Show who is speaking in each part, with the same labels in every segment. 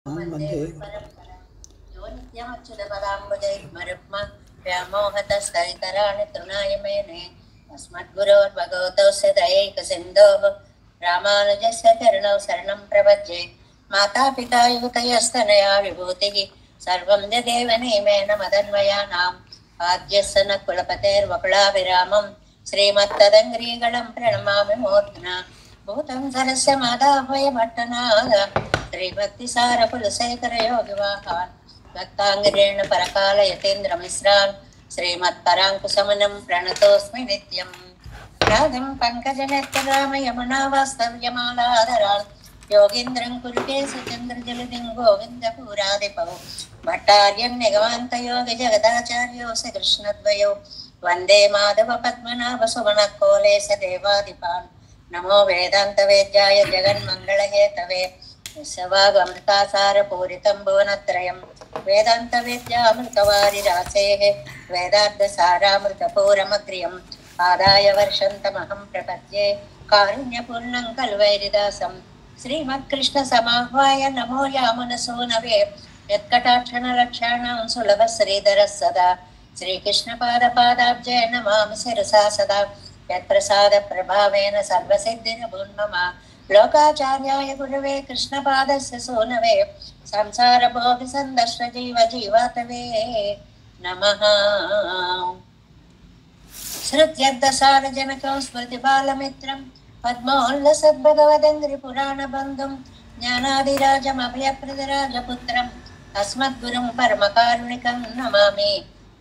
Speaker 1: वन्दे
Speaker 2: वन्दे
Speaker 1: गुरुपरम्परां यो नित्यमच्युतपदाम्बुजैर्मरुक्म व्यामोहतस्तरितराणि तृणाय मेने अस्मद्गुरोर्भगवतोऽस्य दयैकसिन्धोः रामानुजस्य चरणौ शरणं प्रपद्ये मातापिता युवतयस्तनया विभूतिः सर्वं यदेव नियमेन मदन्वयानाम् आद्यस्य न कुलपतेर्वकुलाभिरामं श्रीमत्तदङ्ग्रीगणं प्रणमामि मूर्ध्ना भूतं सरस्य मादाह्वय भट्टनाद श्रीभक्तिसारकुलशेखर योगिवाहान् भक्ताङ्गिरेण परकाल यतीन्द्रमिश्रान् श्रीमत्पराङ्कुशमनं प्रणतोऽस्मि नित्यम् राधं पङ्कजनेत्रराम यमुनावास्तव्यमालाधरान् योगीन्द्रं कुरुके सचन्द्रजलदिं गोविन्दपुरादिपौ भट्टार्यं निगमान्तयोगिजगदाचार्यो स कृष्णद्वयो वन्दे माधव पद्मनाभ सुमनकोलेश देवादिपान् नमो वेदान्तवेद्याय जगन्मङ्गलहेतवे सवागमृतासारपूरितं भुवनत्रयं वेदान्तवेद्यामृतवारिरासेः वेदार्थसारामृतपूरमग्र्यम् आदाय वर्षन्तमहं प्रपद्ये कारुण्यपूर्णं कल्वैरिदासं श्रीमत्कृष्णसमाह्वाय नमो यामुनसूनवे यत्कटाक्षणलक्षाणां सुलभः श्रीधरः सदा श्रीकृष्णपादपादाब्जय नमामि शिरसा सदा यत्प्रसादप्रभावेन सर्वसिद्धिर्भून्मम लोकाचार्याय गुरवे कृष्णपादस्य सूनवे संसारभोगसन्दर्शजीवजीवातवे नमः। श्रुत्यर्थसारजनकं स्मृतिबालमित्रं पद्मोल्लसद्भगवदङ्घ्रिपुराणबन्धुं ज्ञानादिराजमभयप्रदराजपुत्रम् अस्मद्गुरुं परमकारुणिकं नमामि।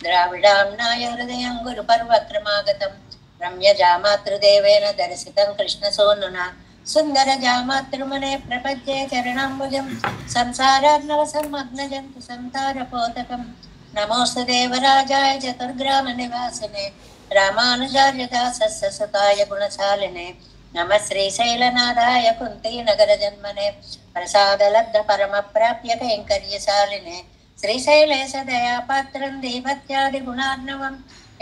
Speaker 1: द्राविडाम्नाय हृदयं गुरुपर्वक्रमागतं रम्यजामातृदेवेन दर्शितं कृष्णसूनुना सुन्दरजामातृमुने प्रपद्ये चरणाम्बुजं संसारार्णवसम्मग्नजन्तु संतारपोतकं नमोऽस्तु देवराजाय चतुर्ग्रामनिवासिने रामानुजार्यदासस्य सुताय गुणशालिने नमः श्रीशैलनाथाय कुन्तीनगरजन्मने प्रसादलब्धपरमप्राप्य कैङ्कर्यशालिने श्रीशैलेश दयापात्रं देवत्यादिगुणार्णवं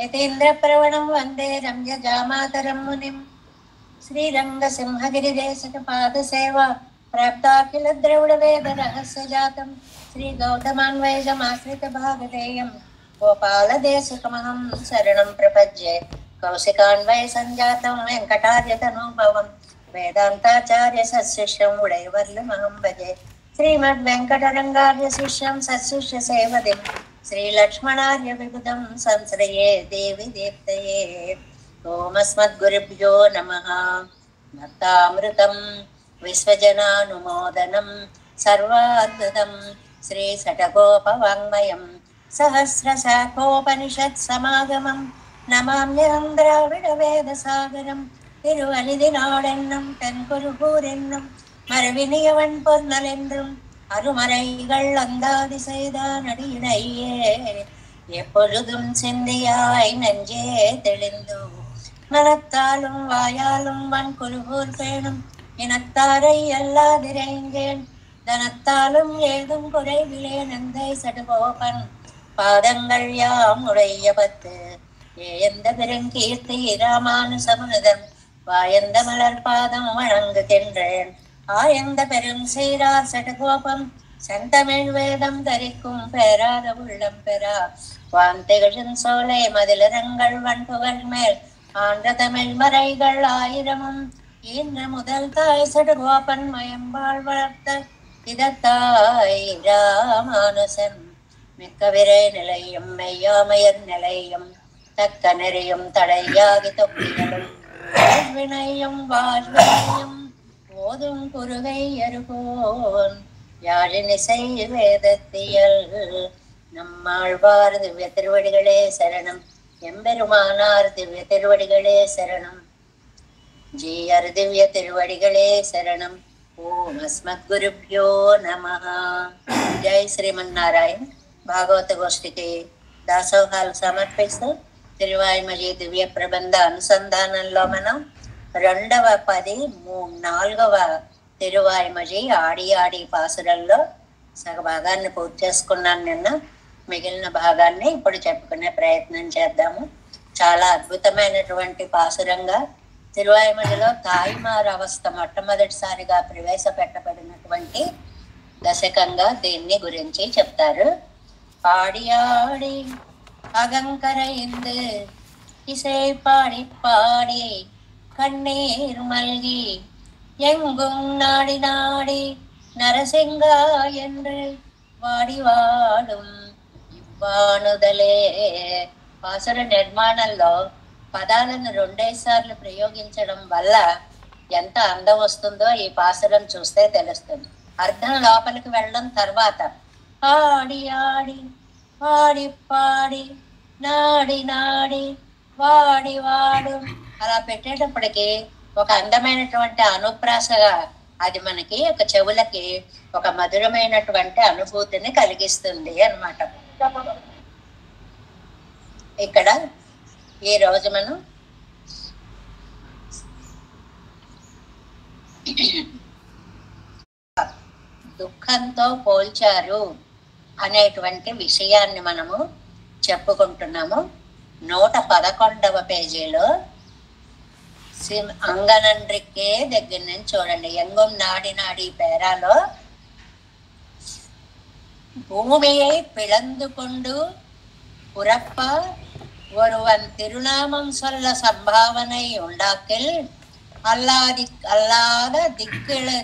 Speaker 1: यतीन्द्रप्रवणं वन्दे रम्यजामातरं मुनिम् श्रीरङ्गसिंहगिरिदेशकपादसेवा प्राप्ताखिलद्रविडवेदरहस्यजातं श्रीगौतमान्वयजमाश्रितभागधेयं गोपालदेशिकमहं शरणं प्रपद्ये कौशिकान्वयसञ्जातं वेङ्कटार्यतनूभवं वेदान्ताचार्यसशिष्यं उडैवर्लमहं भजे श्रीमद्वेङ्कटरङ्गार्यशिष्यं सशिष्यसेवदिं श्रीलक्ष्मणार्यविबुधं संश्रये देवि देवतये ओमस्मद्गुरुभ्यो नमः। भक्तामृतं विश्वजनानुमोदनं सर्वाद्भुतं श्रीषट्कोपवाङ्मयं सहस्रशाखोपनिषत्समागमं नमाम्यहं द्राविडवेदसागरं तिरुवलिदिनाडेन्नं तेन्कुरुगूरेन्नं மறுவினியவன் பொன்னலென்றும் அருமறைகள் அந்தாதி செய்தான் அடியிடையே எப்பொழுதும் சிந்தியாய் நெஞ்சே தெளிந்து மனத்தாலும் வாயாலும் வன் குருகூர் பேணும் இனத்தாரை அல்லாதிரைந்தேன் தனத்தாலும் ஏதும் குறைவிலே நந்தை சடுகோபன் பாதங்கள் யாம் உடைய பத்து ஏந்த பெருங்கீர்த்தி ராமானுசமுனிதன் வாயந்த மலர் பாதம் வணங்குகின்றேன் ஆயந்த பெரும் சீரார் சடுகோபம் செந்தமிழ் வேதம் தரிக்கும் பெறாத உள்ளம் பெறா வாந்திகழும் சோலை மதிலரங்கள் வன்புகள் மேல் ஆன்ற தமிழ் மறைகள் ஆயிரமும் இன்று முதல் தாய் சடுகோபன் மயம்பாள் வளர்த்த இதத்தாய் ராமானுசன் மிக்க விரை நிலையும் மெய்யாமையர் நிலையும் தக்க நெறியும் தடையாகி தொப்பிகளும் வாழ்வினையும் வாழ்வினையும் ஓதும் குருகை அருகோன் யாழினிசை வேதத்தியல் நம்மாழ்வார் திவ்ய திருவடிகளே சரணம் எம்பெருமானார் திவ்ய திருவடிகளே சரணம் ஜீயர் திவ்ய திருவடிகளே சரணம் ஓம் அஸ்மத் குருப்யோ நமஹ. జై శ్రీమన్నారాయణ. భాగవత గోష్ఠికి దాసోహాలు సమర్పిస్తూ తిరువాయిమలి దివ్య ప్రబంధ అనుసంధానంలో మనం 4వ తిరువాయిమలి ఆడి ఆడి పాసురంలో సగ భాగాన్ని పూర్తి చేసుకున్నాను నిన్న. మిగిలిన భాగాన్ని ఇప్పుడు చెప్పుకునే ప్రయత్నం చేద్దాము. చాలా అద్భుతమైనటువంటి పాసురంగా తిరువాయిమలిలో తాయిమారు అవస్థ మొట్టమొదటిసారిగా ప్రవేశపెట్టబడినటువంటి దశకంగా దీన్ని గురించి చెప్తారు. పాడి ఆడి அகங்கரைந்து இசை பாடி பாடி கண்ணீர் மல்கி எங்கும் நாடி நாடி நரசிங்கா என்று వాడి వాடும் ఇవ్వానుదలే. పాసుర నిర్మాణంలో పదాలను 2 సార్లు ప్రయోగించడం వల్ల ఎంత అందం వస్తుందో ఈ పాసురం చూస్తే తెలుస్తుంది. అర్థం లోపలికి వెళ్ళడం తర్వాత ఆడి ఆడి పాడి పాడి నాడి నాడి వాడి వాడు అలా పెట్టేటప్పటికి ఒక అందమైనటువంటి అనుప్రాసగా అది మనకి ఒక చెవులకి ఒక మధురమైనటువంటి అనుభూతిని కలిగిస్తుంది అన్నమాట. ఇక్కడ ఈ రోజు మనం దుఃఖంతో పోల్చారు అనేటువంటి విషయాన్ని మనము చెప్పుకుంటున్నాము. 111వ పేజీలో అంగనన్రికే దగ్గర నుంచి చూడండి. ఎంగం నాడి నాడి పేరాలో భూమిயை பிளந்து கொண்டு புறப்ப ஒருவன் திருநாமம் சொல்ல சம்பாவனை உண்டாக்கில் அல்லாத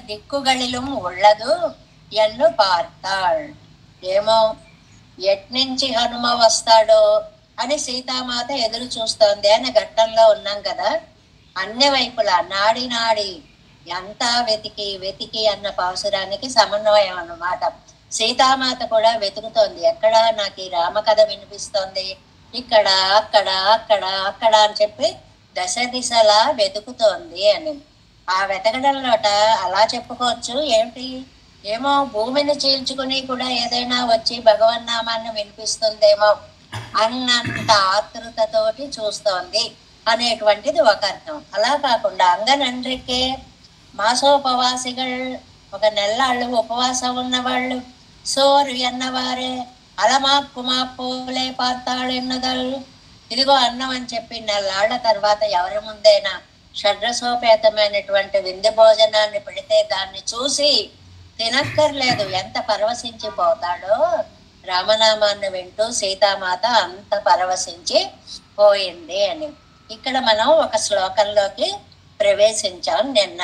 Speaker 1: దిక్కుகளிலும் உள்ளது ఎన్ను பார்த்தாள். ఏమో ఎట్నుంచి హనుమ వస్తాడో అని సీతామాత ఎదురు చూస్తోంది అనే ఘట్టంలో ఉన్నాం కదా. అన్ని వైపులా నాడి నాడి అంతా వెతికి వెతికి అన్న పాసురానికి సమన్వయం అన్నమాట. సీతామాత కూడా వెతుకుతోంది, ఎక్కడ నాకు ఈ రామకథ వినిపిస్తోంది, ఇక్కడ అక్కడ అక్కడ అక్కడ అని చెప్పి దశ దిశలా వెతుకుతోంది అని. ఆ వెతకడంలోట అలా చెప్పుకోవచ్చు ఏమిటి, ఏమో భూమిని చీల్చుకుని కూడా ఏదైనా వచ్చి భగవన్నామాన్ని వినిపిస్తుందేమో అన్నంత ఆతృతతోటి చూస్తోంది అనేటువంటిది ఒక అర్థం. అలా కాకుండా అంగనన్రికే మాసోపవాసిகள் ఒక నెల్లాళ్ళు ఉపవాసం ఉన్నవాళ్ళు, సోరు ఎన్నవారే అలమాక్కుమా పోలే పాతాళ్ ఎన్నుదల్. ఇదిగో అన్నం అని చెప్పి నెల్లాళ్ల తర్వాత ఎవరి ముందైనా షడ్రసోపేతమైనటువంటి విందు భోజనాన్ని పెడితే దాన్ని చూసి తినక్కర్లేదు ఎంత పరవశించిపోతాడో. రామనామాన్ని వింటూ సీతామాత అంత పరవశించి పోయింది అని. ఇక్కడ మనం ఒక శ్లోకంలోకి ప్రవేశించాం నిన్న.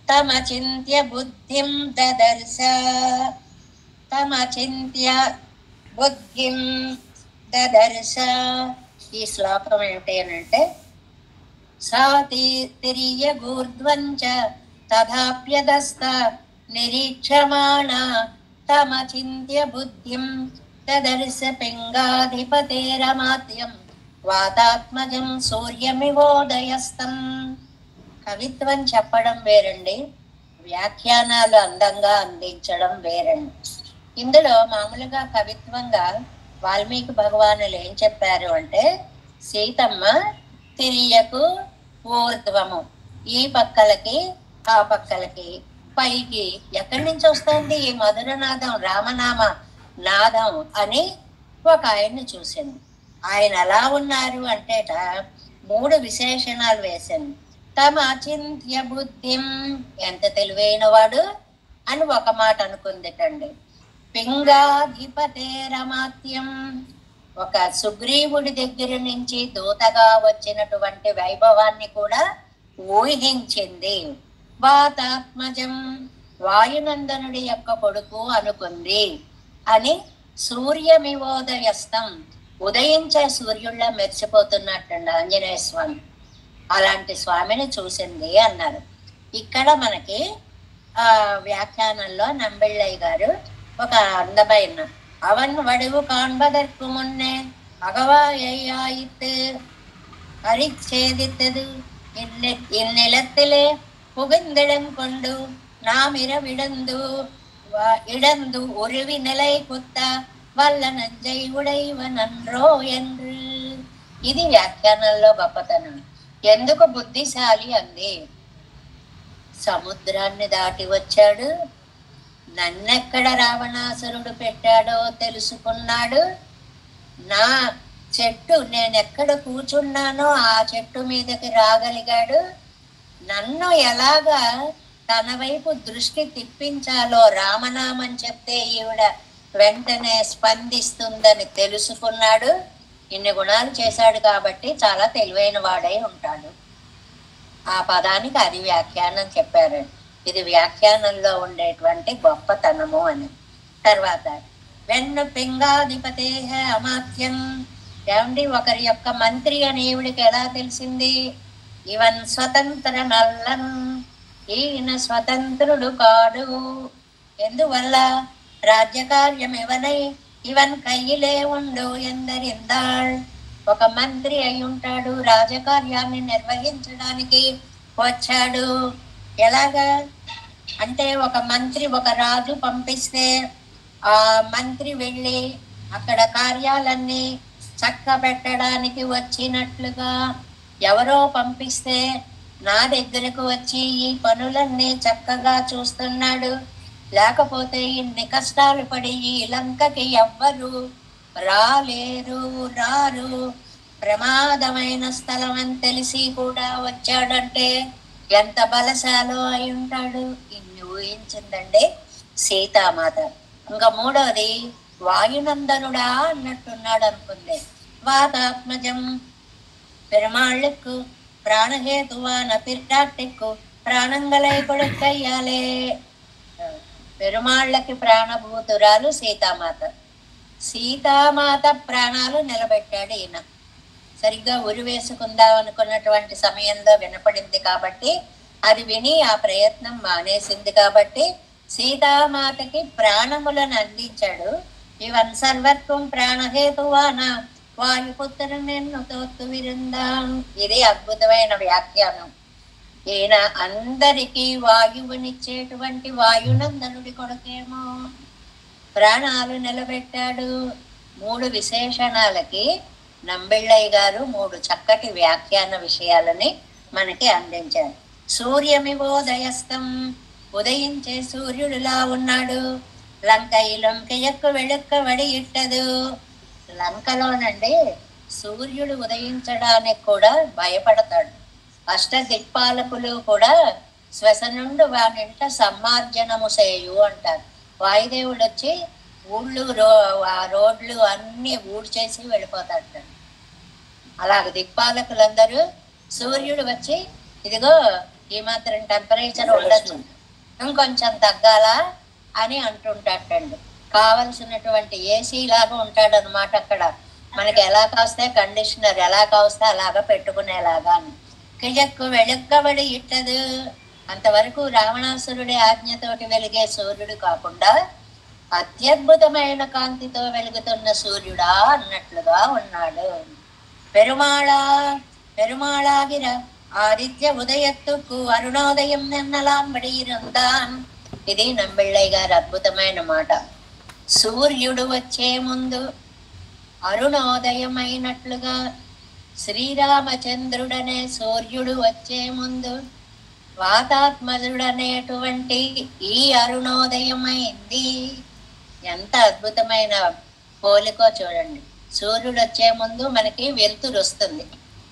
Speaker 1: తమ చింత్య బుద్ధిం దదర్శ, తమ చింత్య బుద్ధిం దదర్శ. ఈ శ్లోకం ఏమిటి అంటే సాతి తిరియ గూర్ధ్వంచ తథాప్యదస్త నిరీక్షమాణ తమ చింత్య బుద్ధిం దదర్శ పింగాధిపతేరమాత్యం వాతాత్మజం సూర్యమివోదయస్తం. కవిత్వం చెప్పడం వేరండి, వ్యాఖ్యానాలు అందంగా అందించడం వేరండి. ఇందులో మామూలుగా కవిత్వంగా వాల్మీకి భగవానులు ఏం చెప్పారు అంటే సీతమ్మ తిరియకు ఊర్ధ్వము, ఈ పక్కలకి ఆ పక్కలకి పైకి ఎక్కడి నుంచి వస్తుంది ఈ మధురనాదం రామనామ నాదం అని ఒక ఆయన్ని చూసింది. ఆయన ఎలా ఉన్నారు అంటేట 3 విశేషణాలు వేసింది. తమ చింత్య బుద్ధిం ఎంత తెలివైన వాడు అని ఒక మాట అనుకుందిటండి. పింగాధిపతేరమాత్యం ఒక సుగ్రీవుడి దగ్గర నుంచి దూతగా వచ్చినటువంటి వైభవాన్ని కూడా ఊహించింది. వాతాత్మజం వాయునందనుడి యొక్క కొడుకు అనుకుంది అని. సూర్యమివోదయస్తం ఉదయించే సూర్యుళ్ళ మెరిసిపోతున్నట్టుండి ఆంజనేయ స్వామి, అలాంటి స్వామిని చూసింది అన్నారు. ఇక్కడ మనకి వ్యాఖ్యానంలో నంబిళ్ళయ్య గారు ఒక అందమైన అవన్ వడివు కాண்பதற்கு முன்னே அகவாயித்து அரிச்சேதித்தது இந்நிலத்திலே புகுந்திடம் கொண்டு நாம் இடந்து உருவி நிலை குத்த వల్ల నంజై ఉడైవ నన్రో என்று. ఇది వ్యాఖ్యానంలో గొప్పతనం. ఎందుకు బుద్ధిశాలి అంది, సముద్రాన్ని దాటి వచ్చాడు, నన్నెక్కడ రావణాసురుడు పెట్టాడో తెలుసుకున్నాడు, నా చెట్టు నేనెక్కడ కూర్చున్నానో ఆ చెట్టు మీదకి రాగలిగాడు, నన్ను ఎలాగా తన వైపు దృష్టి తిప్పించాలో రామనామం చెప్తే ఈవిడ వెంటనే స్పందిస్తుందని తెలుసుకున్నాడు. ఇన్ని గుణాలు చేశాడు కాబట్టి చాలా తెలివైన వాడై ఉంటాడు. ఆ పదానికి అది వ్యాఖ్యానం చెప్పారు. ఇది వ్యాఖ్యానంలో ఉండేటువంటి గొప్పతనము అని. తర్వాత వెన్ను పింగాధిపతే అమాత్యం. ఏమండి, ఒకరి యొక్క మంత్రి అని ఈవిడికి ఎలా తెలిసింది? ఇవన్ స్వతంత్ర నల్లన్, ఈయన స్వతంత్రుడు కాడు. ఎందువల్ల? రాజ్యకార్యం ఇవనై ఇవన్ కయ్యిలే ఉండు ఎందరిందాళ్. ఒక మంత్రి అయి ఉంటాడు, రాజకార్యాన్ని నిర్వహించడానికి వచ్చాడు. ఎలాగా అంటే, ఒక మంత్రి ఒక రాజు పంపిస్తే ఆ మంత్రి వెళ్ళి అక్కడ కార్యాలన్నీ చక్క పెట్టడానికి వచ్చినట్లుగా ఎవరో పంపిస్తే నా దగ్గరకు వచ్చి ఈ పనులన్నీ చక్కగా చూస్తున్నాడు. లేకపోతే ఇన్ని కష్టాలు పడి ఈ లంకకి ఎవ్వరు రారు. ప్రమాదమైన స్థలం అని తెలిసి కూడా వచ్చాడంటే ఎంత బలశాలో అయి ఉంటాడు. ఇన్ని ఊహించిందండి సీతామాత. ఇంకా మూడోది వాయునందనుడా అన్నట్టున్నాడు అనుకుంది. వాతాత్మజం పెరుమాళ్ళకు ప్రాణహేతువాన పిర్రాట్టెక్కు ప్రాణంగలై కొడుకయ్యాలే. పెరుమాళ్ళకి ప్రాణభూతురాలు సీతామాత. సీతామాత ప్రాణాలు నిలబెట్టాడు ఈయన. సరిగ్గా ఉరి వేసుకుందాం అనుకున్నటువంటి సమయంలో వినపడింది కాబట్టి, అది విని ఆ ప్రయత్నం మానేసింది కాబట్టి సీతామాతకి ప్రాణములను అందించాడు. ఇవన్ సర్వత్వం ప్రాణహేతువాన వాయుపుత్ర నిన్ను తోత్తు విరుందాం. ఇది అద్భుతమైన వ్యాఖ్యానం. ఈయన అందరికీ వాయువునిచ్చేటువంటి వాయునందనుడి కొడుకేమో ప్రాణాలు నిలబెట్టాడు. 3 విశేషణాలకి నంబిళ్ళయ్య గారు 3 చక్కటి వ్యాఖ్యాన విషయాలని మనకి అందించారు. సూర్యమివోదయస్తం, ఉదయించే సూర్యుడిలా ఉన్నాడు. లంకయ్యకు వెళుక్క వడి ఇట్టదు. లంకలోనండి సూర్యుడు ఉదయించడానికి కూడా భయపడతాడు. అష్టదిక్పాలకులు కూడా శ్వసనుండు వానింట సమ్మార్జనము చేయు అంటారు. వాయుదేవుడు వచ్చి రోడ్లు అన్ని ఊడ్చేసి వెళ్ళిపోతాడు. అలాగ దిక్పాలకులందరూ సూర్యుడు వచ్చి ఇదిగో ఈ మాత్రం టెంపరేచర్ ఉండదు, ఇంకొంచెం తగ్గాలా అని అంటుంటాడండి. కావలసినటువంటి ఏసీ లాగా ఉంటాడు అనమాట. అక్కడ మనకి ఎలా కాస్తే కండిషనర్ ఎలా కావస్తే అలాగా పెట్టుకునేలాగా అని. కిజక్కు వెళుక్కబడి ఇట్టదు. అంతవరకు రావణాసురుడి ఆజ్ఞతోటి వెలిగే సూర్యుడు కాకుండా అత్యద్భుతమైన కాంతితో వెలుగుతున్న సూర్యుడా అన్నట్లుగా ఉన్నాడు. పెరుమాళాగిర ఆదిత్య ఉదయత్తుకు అరుణోదయం నిన్నలాంబడి ఇరుందాన్. ఇది నంబిళ్ళయ్య గారి అద్భుతమైన మాట. సూర్యుడు వచ్చే ముందు అరుణోదయం అయినట్లుగా శ్రీరామచంద్రుడనే సూర్యుడు వచ్చే ముందు వాతాత్మజుడనేటువంటి ఈ అరుణోదయమైంది. ఎంత అద్భుతమైన పోలికో చూడండి. సూర్యుడు వచ్చే ముందు మనకి వెలుతురు వస్తుంది,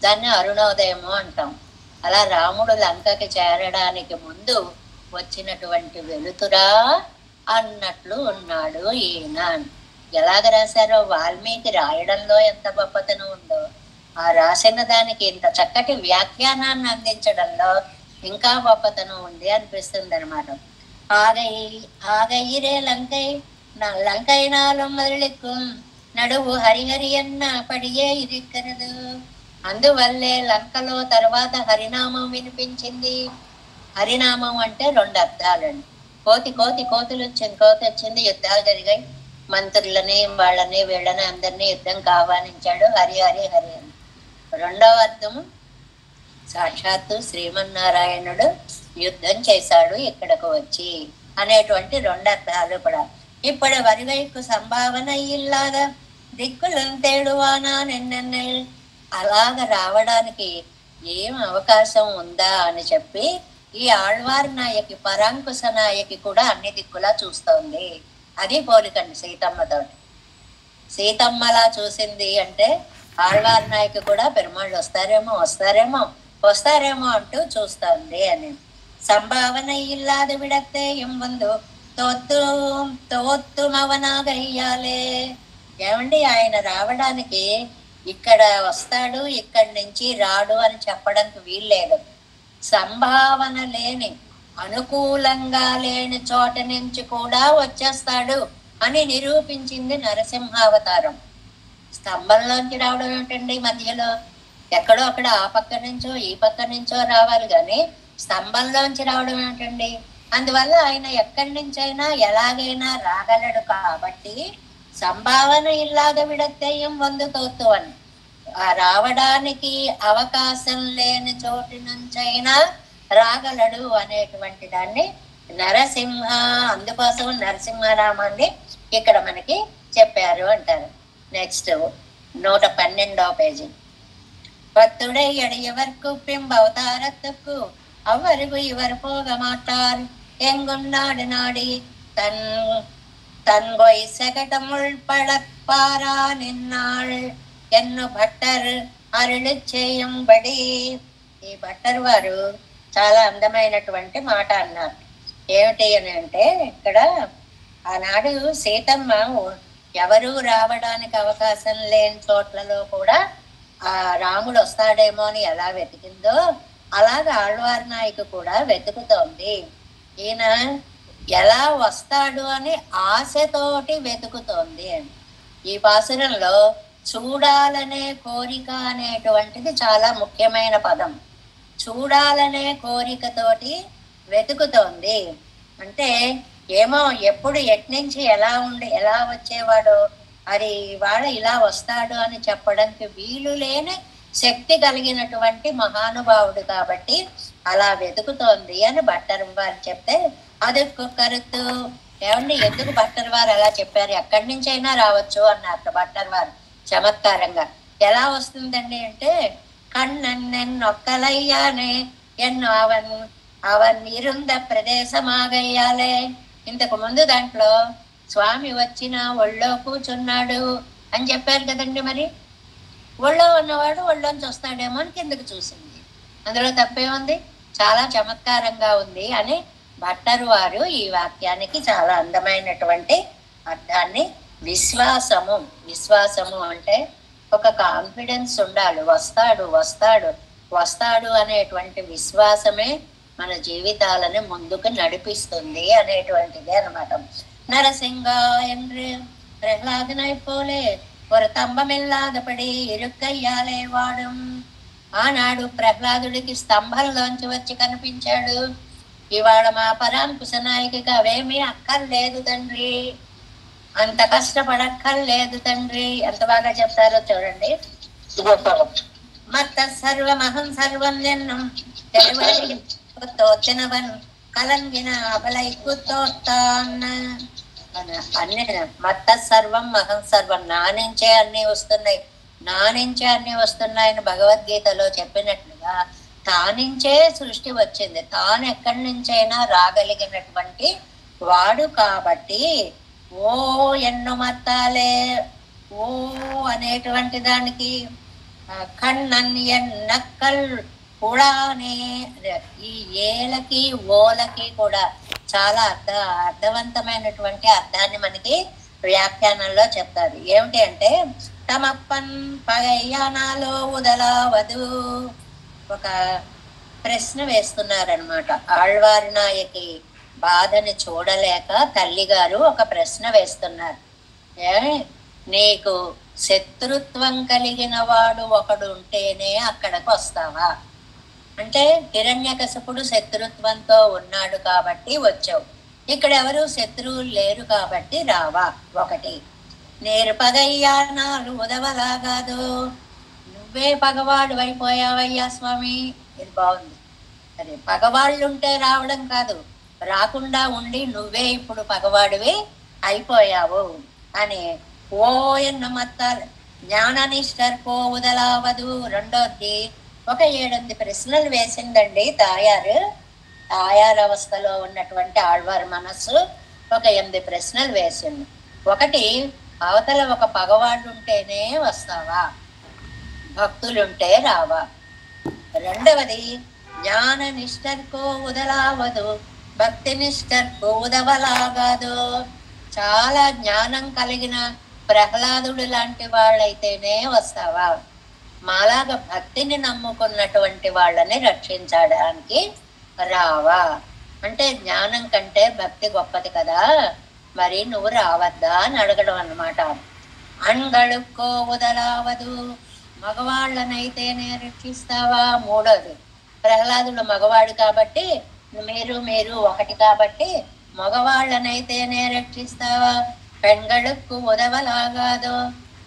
Speaker 1: దాన్ని అరుణోదయము అంటాం. అలా రాముడు లంకకి చేరడానికి ముందు వచ్చినటువంటి వెలుతురా అన్నట్లు ఉన్నాడు ఈయన. ఎలాగ రాశారో వాల్మీకి రాయడంలో ఎంత గొప్పతనం ఉందో, ఆ రాసిన దానికి ఇంత చక్కటి వ్యాఖ్యానాన్ని అందించడంలో ఇంకా గొప్పతనం ఉంది అనిపిస్తుంది అనమాట. ఆగయిరే లంకైనాలు మొదలెక్కు నడువు హరిహరి అన్న పడియే ఇరిక్కరదు. అందువల్లే లంకలో తర్వాత హరినామం వినిపించింది. హరినామం అంటే 2 అర్థాలండి. కోతులు వచ్చింది, యుద్ధాలు జరిగాయి, మంత్రులని వాళ్ళని వీళ్ళని అందరినీ యుద్ధం ఆహ్వానించాడు. హరి హరి హరి అని. 2వ అర్థం సాక్షాత్తు శ్రీమన్నారాయణుడు యుద్ధం చేశాడు ఇక్కడకు వచ్చి అనేటువంటి 2 అర్థాలు కూడా. ఇప్పుడు వరివైపు సంభావన ఇల్లాగా దిక్కులు తేడువానా నిన్నెన్నెల్. అలాగ రావడానికి ఏం అవకాశం ఉందా అని చెప్పి ఈ ఆళ్వార్ నాయకి పరాంకుశ నాయకి కూడా అన్ని దిక్కులా చూస్తోంది. అది పోలికండి సీతమ్మతోటి. సీతమ్మలా చూసింది అంటే ఆళ్వార్ నాయకి కూడా పెరుమాళ్ళు వస్తారేమో అంటూ చూస్తోంది అని. సంభావన ఇల్లాదు విడత్తేయం వందు తోత్తు తోత్తుమవనాగ అయ్యాలే. ఏమండి, ఆయన రావడానికి ఇక్కడ వస్తాడు, ఇక్కడి నుంచి రాడు అని చెప్పడానికి వీల్లేదు. సంభావన లేని, అనుకూలంగా లేని చోట నుంచి కూడా వచ్చేస్తాడు అని నిరూపించింది నరసింహావతారం. స్తంభంలోంచి రావడం ఏమిటండి, మధ్యలో ఎక్కడో అక్కడ ఆ పక్క నుంచో ఈ పక్క నుంచో రావాలి కానీ స్తంభంలోంచి రావడం ఏమిటండి. అందువల్ల ఆయన ఎక్కడి నుంచైనా ఎలాగైనా రాగలడు. కాబట్టి సంభావన ఇల్లాగ విడత్తేయం వందు తోత్తు అని, రావడానికి అవకాశం లేని చోటు నుంచైనా రాగలడు అనేటువంటి దాన్ని నరసింహ, అందుకోసం నరసింహనామాన్ని ఇక్కడ మనకి చెప్పారు అంటారు. Next 112వ page. பத்துடை அடையவர்க்கு பிம்பவதாரத்துக்கு அவ்வருகு இவர் போக மாட்டார் எங்குன்னாடு நாடி தன் தன்கொய் செகடமுள் பழப்பாரா நின்னாள் ఎన్ను భట్టర్ అరుಳು చేయంబడి. ఈ భట్టర్ వారు చాలా అందమైనటువంటి మాట అన్నారు. ఏమిటి అని అంటే, ఇక్కడ ఆనాడు సీతమ్మ ఎవరు రావడానికి అవకాశం లేని చోట్లలో కూడా ఆ రాముడు వస్తాడేమో అని ఎలా వెతికిందో అలాగా ఆళ్వారి నాయకు కూడా వెతుకుతోంది. ఈయన ఎలా వస్తాడు అని ఆశతోటి వెతుకుతోంది. ఈ పాసురంలో చూడాలనే కోరిక అనేటువంటిది చాలా ముఖ్యమైన పదం. చూడాలనే కోరికతోటి వెతుకుతోంది అంటే ఏమో ఎప్పుడు ఎట్నుంచి ఎలా వచ్చేవాడో, అది వాడ ఇలా వస్తాడు అని చెప్పడానికి వీలు లేని శక్తి కలిగినటువంటి మహానుభావుడు కాబట్టి అలా వెతుకుతోంది అని భట్టర్ వారు చెప్తే, అది కరుతు. ఏమండి, ఎందుకు భట్టర్ వారు అలా చెప్పారు? ఎక్కడి నుంచి అయినా రావచ్చు అన్నారు భట్టర్ వారు చమత్కారంగా. ఎలా వస్తుందండి అంటే, కన్నెన్నొక్కలయ్యానే ఎన్నో అవన్ ఇరుంద ప్రదేశమాగయ్యాలే. ఇంతకు ముందు దాంట్లో స్వామి వచ్చిన ఒళ్ళో కూర్చున్నాడు అని చెప్పారు కదండి. మరి ఒళ్ళో ఉన్నవాడు ఒళ్ళోంచి వస్తాడేమో అని కిందకు చూసింది. అందులో తప్పేముంది? చాలా చమత్కారంగా ఉంది అని భట్టర్ వారు ఈ వాక్యానికి చాలా అందమైనటువంటి అర్థాన్ని, విశ్వాసము అంటే ఒక కాన్ఫిడెన్స్ ఉండాలి. వస్తాడు అనేటువంటి విశ్వాసమే మన జీవితాలను ముందుకు నడిపిస్తుంది అనేటువంటిదే అన్నమాట. నరసింహ என்று ప్రహ్లాదనై పోలే ஒரு స్తంభమిల్లాదపడి ఇరుక్కయ్యాలే వాడం. ఆనాడు ప్రహ్లాదుడికి స్తంభంలోంచి వచ్చి కనిపించాడు. ఇవాళ మా పరాంకుశ నాయకికి అవేమీ అక్కర్లేదు తండ్రి, అంత కష్టపడక్కర్లేదు తండ్రి. ఎంత బాగా చెప్తారో చూడండి. మత్త సర్వమహం సర్వం ఎన్నం తోచినవన్ కలంగిన అబలైకుతోత్తాన్న అన్ని మత్త సర్వం మహం సర్వం, నా నుంచే అన్ని వస్తున్నాయని భగవద్గీతలో చెప్పినట్లుగా తానించే సృష్టి వచ్చింది. తాను ఎక్కడి నుంచైనా రాగలిగినటువంటి వాడు కాబట్టి ఓ ఎన్నో మత్తాలే, ఓ అనేటువంటి దానికి కన్నన్ ఎన్నక్కల్ కూడానే, ఈ ఏలకి ఓలకి కూడా చాలా అర్థవంతమైనటువంటి అర్థాన్ని మనకి వ్యాఖ్యానంలో చెప్తారు. ఏమిటి అంటే, తమప్పన్ పగయ్యానాలో ఉదలావదు. ఒక ప్రశ్న వేస్తున్నారనమాట. ఆళ్వారి నాయకి బాధని చూడలేక తల్లిగారు ఒక ప్రశ్న వేస్తున్నారు. నీకు శత్రుత్వం కలిగిన వాడు ఒకడు ఉంటేనే అక్కడికి వస్తావా అంటే, హిరణ్యకశిపుడు శత్రుత్వంతో ఉన్నాడు కాబట్టి వచ్చావు, ఇక్కడ ఎవరు శత్రువులు లేరు కాబట్టి రావా. ఒకటి, నేరు పగయ్యా నాలు ఉదవలాగాదు, నువ్వే పగవాడు అయిపోయావయ్యా స్వామి. ఇది బాగుంది. అదే పగవాళ్ళు ఉంటే రావడం కాదు, రాకుండా ఉండి నువ్వే ఇప్పుడు పగవాడివి అయిపోయావు అని ఓ ఎన్న మత్తాలు జ్ఞాననిష్ఠర్ పోవుదలావదు. రెండోది, ఒక 7 ప్రశ్నలు వేసిందండి తాయారు అవస్థలో ఉన్నటువంటి ఆళ్వారు మనస్సు. ఒక 8 ప్రశ్నలు వేసింది. ఒకటి, అవతల ఒక పగవాడు ఉంటేనే వస్తావా, భక్తులుంటే రావా. రెండవది, ಜ್ಞಾನ ನಿಷ್ಠರ್ಕೋ ఉదలావదు భక్తి నిష్ఠర్కు ఉదవలాగదు. చాలా జ్ఞానం కలిగిన ప్రహ్లాదుడు లాంటి వాళ్ళైతేనే వస్తావా, మాలాగా భక్తిని నమ్ముకున్నటువంటి వాళ్ళని రక్షించడానికి రావా అంటే జ్ఞానం కంటే భక్తి గొప్పది కదా, మరి నువ్వు రావద్దా అని అడగడం అన్నమాట. అణ్గళుక్కో ఉదలావదు, మగవాళ్ళనైతేనే రక్షిస్తావా. మూడోది, ప్రహ్లాదుడు మగవాడు కాబట్టి మీరు ఒకటి కాబట్టి మగవాళ్ళనైతేనే రక్షిస్తావా. పెంగళుక్కు ఉదవలాగాదు,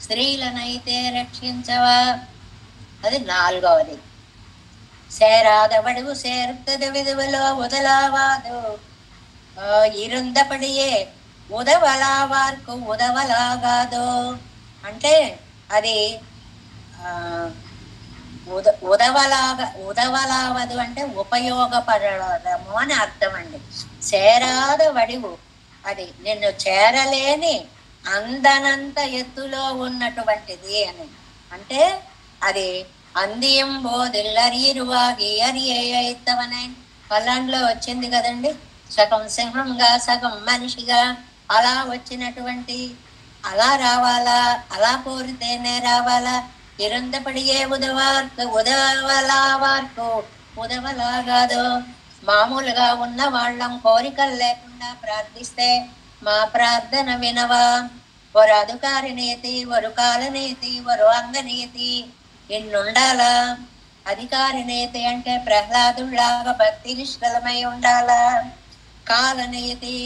Speaker 1: స్త్రీలనైతే రక్షించవా. అది నాలుగవది. சேராதவடுவு சேர்த்தது விதுவலோ உதலாவாது, ఇరుందపడియే ఉదవలావార్కు ఉదవలాగాదు. అంటే అది ఉదవలావదు అంటే ఉపయోగపడము అని అర్థం అండి. చేరాద వడివు, అది నిన్ను చేరలేని అందనంత ఎత్తులో ఉన్నటువంటిది అని. అంటే అది అందియం బోదిల్లరియరువాగి అరియవనే పల్లాండ్లో వచ్చింది కదండి. సగం సింహంగా సగం మనిషిగా అలా వచ్చినటువంటి, అలా రావాలా, అలా కోరితేనే రావాలా. ఇరుందపడియే ఉదవలావార్కు ఉదవలాగాదు. మామూలుగా ఉన్న వాళ్ళం కోరికలు లేకుండా ప్రార్థిస్తే మా ప్రార్థన వినవా. ఒరు అధికారి నీతి, ఒరు కాలనీతి, ఒరు అంగనీతి ఇన్నుండాలా. అధికారి నీతి అంటే ప్రహ్లాదులాగా భక్తి నిష్కలమై ఉండాలా. కాలనీతి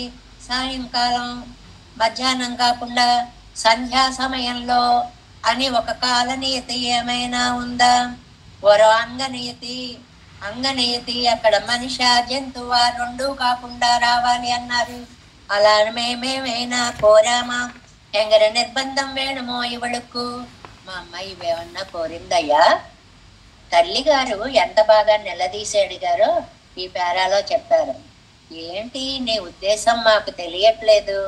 Speaker 1: సాయంకాలం మధ్యాహ్నం కాకుండా సంధ్యా సమయంలో అని ఒక కాలనీతి ఏమైనా ఉందా. ఒరో అంగనీతి, అంగనీతి అక్కడ మనిషి జంతువా రెండూ కాకుండా రావాలి అన్నారు. అలా మేమేమైనా కోరామా. ఎంగర నిర్బంధం వేణమో ఇవడుకు. మా అమ్మాయి ఇవేమన్నా కోరిందయ్యా. తల్లి గారు ఎంత బాగా నిలదీసి గారో ఈ పేరాలో చెప్పారు. ఏంటి నీ ఉద్దేశం మాకు తెలియట్లేదు.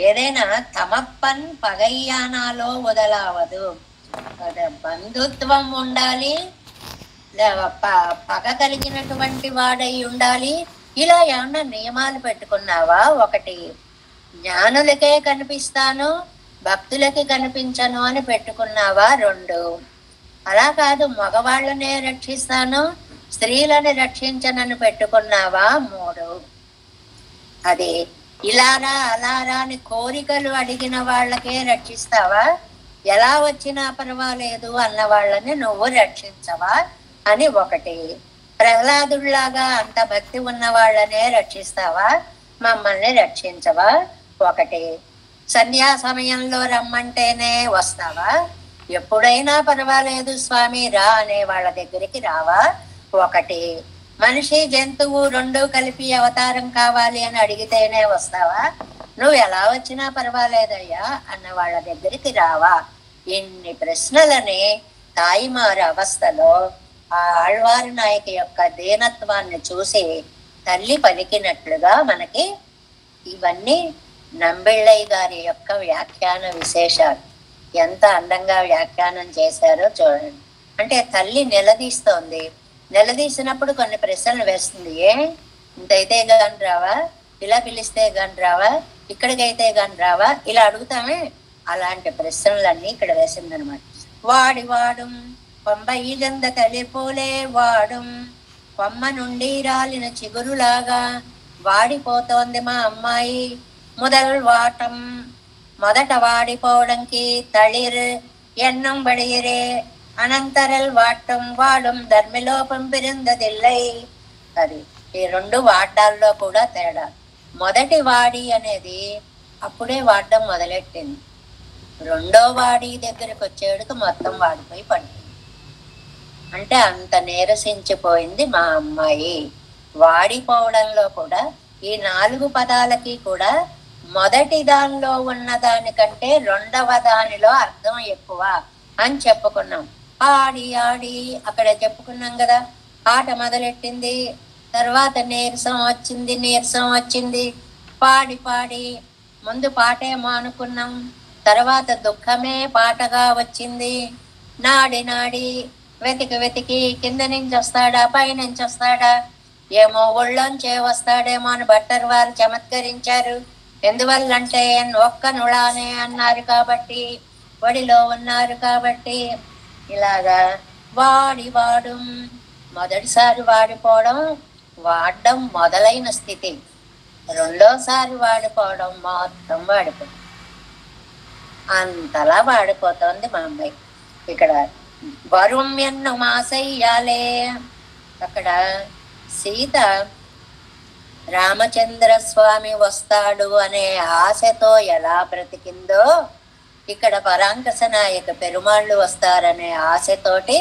Speaker 1: ఏదైనా తమప్పన్ పగయ్యానాలో వదలావదు. బంధుత్వం ఉండాలి, పగ కలిగినటువంటి వాడై ఉండాలి. ఇలా ఏమన్నా నియమాలు పెట్టుకున్నావా. ఒకటి, జ్ఞానులకే కనిపిస్తాను భక్తులకి కనిపించను అని పెట్టుకున్నావా. రెండు, అలా కాదు మగవాళ్ళనే రక్షిస్తాను స్త్రీలని రక్షించనని పెట్టుకున్నావా. మూడు, అది ఇలారా అలారా అని కోరికలు అడిగిన వాళ్ళకే రక్షిస్తావా, ఎలా వచ్చినా పర్వాలేదు అన్న వాళ్ళని నువ్వు రక్షించవా అని ఒకటి. ప్రహ్లాదుడిలాగా అంత భక్తి ఉన్న వాళ్ళనే రక్షిస్తావా, మమ్మల్ని రక్షించవా ఒకటి. సంధ్యా సమయంలో రమ్మంటేనే వస్తావా, ఎప్పుడైనా పర్వాలేదు స్వామి రా అనే వాళ్ళ దగ్గరికి రావా ఒకటి. మనిషి జంతువు రెండూ కలిపి అవతారం కావాలి అని అడిగితేనే వస్తావా, నువ్వు ఎలా వచ్చినా పర్వాలేదయ్యా అన్న వాళ్ళ దగ్గరికి రావా. ఇన్ని ప్రశ్నలని తాయిమారు అవస్థలో ఆ ఆళ్వారు నాయక యొక్క దీనత్వాన్ని చూసి తల్లి పలికినట్లుగా మనకి ఇవన్నీ నంబిళ్ళయ్య గారి యొక్క వ్యాఖ్యాన విశేషాలు ఎంత అందంగా వ్యాఖ్యానం చేశారో చూడండి. అంటే తల్లి నిలదీస్తోంది, నిలదీసినప్పుడు కొన్ని ప్రశ్నలు వేస్తుంది. ఇంతైతే గాని రావా, ఇలా పిలిస్తే గాని రావా, ఇక్కడికైతే గాని రావా, ఇలా అడుగుతామే అలాంటి ప్రశ్నలన్నీ ఇక్కడ వేసిందనమాట. వాడి వాడుం పొంబైలంద తలిపోలే వాడుం, కొమ్మ నుండి రాలిన చిగురులాగా వాడిపోతోంది మా అమ్మాయి. వాటం మొదట వాడిపోవడానికి తళిర్ ఎన్నం బడియరే అనంతరల్ వాటం వాడం ధర్మలోపం పిరిందదిల్లై. అది ఈ రెండు వాడ్డాల్లో కూడా తేడా. మొదటి వాడి అనేది అప్పుడే వాడడం మొదలెట్టింది, రెండో వాడి దగ్గరికి వచ్చేటికి మొత్తం వాడిపోయి పడింది. అంటే అంత నీరసించిపోయింది మా అమ్మాయి. వాడిపోవడంలో కూడా ఈ 4 పదాలకి కూడా మొదటి దానిలో ఉన్న దానికంటే రెండవ దానిలో అర్థం ఎక్కువ అని చెప్పుకున్నాం. ఆడి ఆడి అక్కడ చెప్పుకున్నాం కదా, ఆట మొదలెట్టింది, తర్వాత నీరసం వచ్చింది, పాడి పాడి ముందు పాటేమో అనుకున్నాం, తర్వాత దుఃఖమే పాటగా వచ్చింది, నాడి నాడి వెతికి వెతికి కింద నుంచి వస్తాడా పై నుంచి వస్తాడా, ఏమో ఒళ్ళోంచే వస్తాడేమో అని భట్టర్ వారు చమత్కరించారు. ఎందువల్లంటే ఒక్క నుళానే అన్నారు కాబట్టి, ఒడిలో ఉన్నారు కాబట్టి. ఇలాగా వాడు మొదటిసారి వాడిపోవడం వాడడం మొదలైన స్థితి, రెండోసారి వాడిపోవడం మొత్తం వాడిపోవడం, అంతలా వాడిపోతుంది మా అమ్మాయి. ఇక్కడ వరుమ్యన్ను మాసయ్యాలే, అక్కడ సీత రామచంద్ర స్వామి వస్తాడు అనే ఆశతో ఎలా బ్రతికిందో, ఇక్కడ పరాంకస నాయక పెరుమాళ్ళు వస్తారనే ఆశతోటి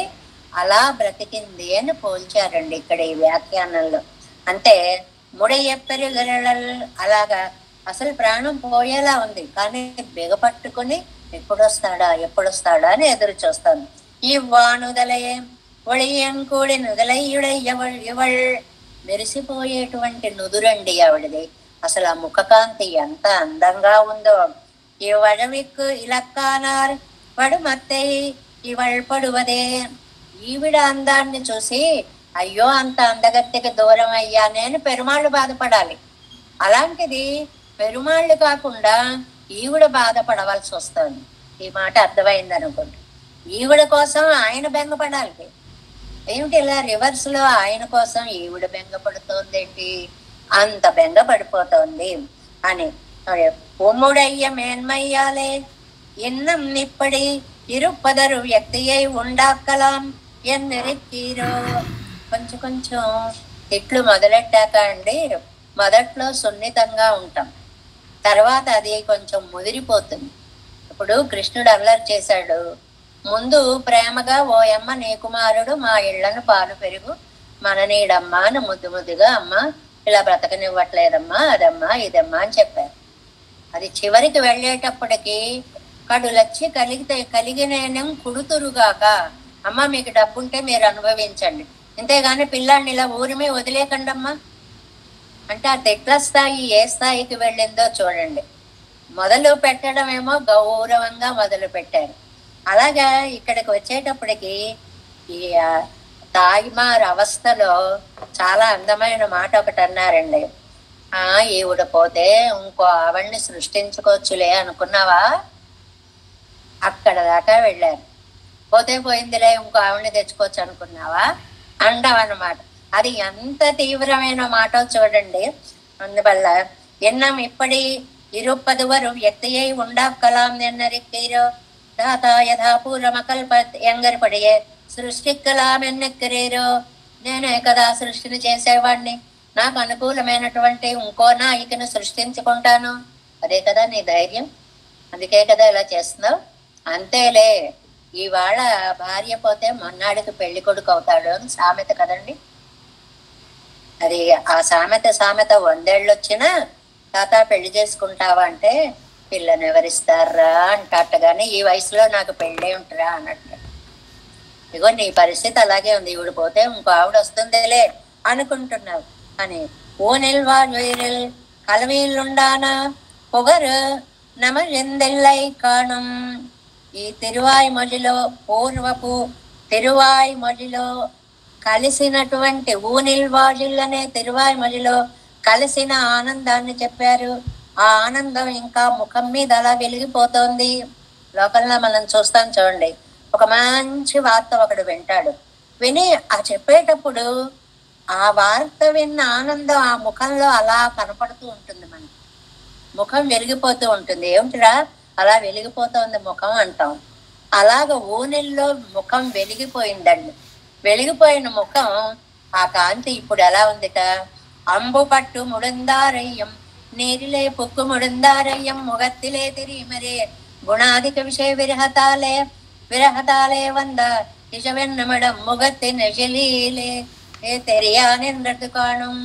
Speaker 1: అలా బ్రతికింది అని పోల్చారండి ఇక్కడ ఈ వ్యాఖ్యానంలో. అంటే ముడయ్యెప్పెరుగరళల్, అలాగా అసలు ప్రాణం పోయేలా ఉంది, కానీ బిగపట్టుకుని ఎప్పుడొస్తాడా అని ఎదురు చూస్తాను. ఇవ్వానుదలయే ఒళియంకూడి నుదలయ్యుడై ఇవళ్, మెరిసిపోయేటువంటి నుదురండి ఆవిడది. అసలు ఆ ముఖకాంతి ఎంత అందంగా ఉందో. ఈ వడవిక్కు ఇలక్కానార్ పడు మత్తై ఇవళ్ పడువదే, ఈవిడ అందాన్ని చూసి అయ్యో అంత అందగత్తెకి దూరం అయ్యానే అని పెరుమాళ్ళు బాధపడాలి. అలాంటిది పెరుమాళ్ళు కాకుండా ఈవిడ బాధపడవలసి వస్తుంది. ఈ మాట అర్థమైంది అనుకుంటా. ఈవిడ కోసం ఆయన బెంగపడాలి. ఏమిటి ఇలా రివర్స్ లో ఆయన కోసం ఈవిడ బెంగపడుతోంది ఏంటి, అంత బెంగపడిపోతోంది అని. ఉమ్ముడయ్య మేన్మయ్యాలే ఇన్నం నిప్పడి ఇరుపదరు వ్యక్తియై ఉండాక్కలాం ఎన్నెరెక్కీరో. కొంచెం తిట్లు మొదలెట్టాక అండి, మొదట్లో సున్నితంగా ఉంటాం, తర్వాత అది కొంచెం ముదిరిపోతుంది. ఇప్పుడు కృష్ణుడు అల్లరి చేశాడు, ముందు ప్రేమగా ఓయమ్మ నీ కుమారుడు మా ఇళ్లను పాలు పెరుగు మననీడమ్మా అని ముద్దుగా అమ్మ ఇలా బ్రతకనివ్వట్లేదమ్మా, అదమ్మా ఇదమ్మా అని చెప్పారు. అది చివరికి వెళ్ళేటప్పటికి కడులచ్చి కలిగినేనం కుడుతురుగాక, అమ్మ మీకు డబ్బుంటే మీరు అనుభవించండి, అంతేగాని పిల్లాన్ని ఇలా ఊరిమే వదిలేకండమ్మా అంటే ఆ తిట్ల స్థాయి ఏ స్థాయికి వెళ్ళిందో చూడండి. మొదలు పెట్టడం ఏమో గౌరవంగా మొదలు పెట్టారు. అలాగా ఇక్కడికి వచ్చేటప్పటికి ఈ తాయిమార్ అవస్థలో చాలా అందమైన మాట ఒకటి అన్నారండి. ఈవిడ పోతే ఇంకో ఆవిడ్ని సృష్టించుకోవచ్చులే అనుకున్నావా, అక్కడ దాకా వెళ్ళారు. పోతే పోయిందిలే ఇంకో ఆవిడ్ని తెచ్చుకోవచ్చు అనుకున్నావా అంటావన్నమాట. అది ఎంత తీవ్రమైన మాట చూడండి. అందువల్ల ఎన్నం ఇప్పటి ఇరుపదువరు వ్యక్తియై ఉండాక్కలాం ఎన్నరిక్కీరో దాత యథాపూర్వమకల్ప ఎంగరిపడియే సృష్టిక్కలాం ఎన్నెక్కరేరో. నేనే కదా సృష్టిని చేసేవాడిని, నాకు అనుకూలమైనటువంటి ఇంకో నాయికను సృష్టించుకుంటాను, అదే కదా నీ ధైర్యం, అందుకే కదా ఇలా చేస్తున్నావు. అంతేలే, ఇవాళ భార్య పోతే మొన్నాడికి పెళ్లి కొడుకు అవుతాడు అని సామెత కదండి. అది ఆ సామెత 100 ఏళ్ళు వచ్చినా తాత పెళ్లి చేసుకుంటావా అంటే పిల్లని ఎవరిస్తారా అంటాట, గాని ఈ వయసులో నాకు పెళ్ళే ఉంటురా అన్నట్టు. ఇగో నీ పరిస్థితి అలాగే ఉంది, ఈవిడ పోతే ఇంకో ఆవిడ వస్తుందిలే అనుకుంటున్నావు అని. ఊనిల్ వాయిల్ కలవీలుండానా పొగరు నమజెందెల్లై కాణం. ఈ తిరువాయిమొழிలో పూర్వపు తిరువాయిమొழிలో కలిసినటువంటి ఊనిల్ వాజిల్ అనే తిరువాయిమొழிలో కలిసిన ఆనందాన్ని చెప్పారు. ఆ ఆనందం ఇంకా ముఖం మీద అలా వెలిగిపోతోంది. లోకల్లా మనం చూస్తాం చూడండి, ఒక మంచి వార్త ఒకడు వింటాడు, విని ఆ చెప్పేటప్పుడు ఆ వార్త విన్న ఆనందం ఆ ముఖంలో అలా కనపడుతూ ఉంటుంది, మనకి ముఖం వెలిగిపోతూ ఉంటుంది. ఏమిటిరా అలా వెలిగిపోతుంది ముఖం అంటాం. అలాగ ఊనిల్లో ముఖం వెలిగిపోయిందండి. వెలిగిపోయిన ముఖం ఆ కాంతి ఇప్పుడు ఎలా ఉందిట, అంబు పట్టు ముడుందారయ్యం నీరిలే పుక్కు ముడుందారయ్యం ముగత్తిలే తిరిమరే గుణాధిక విషయ విరహతాలే వంద ఇషవెన్నమడం ముగత్తి నెజలీలే ఏ తెరియానెందదు కాణం.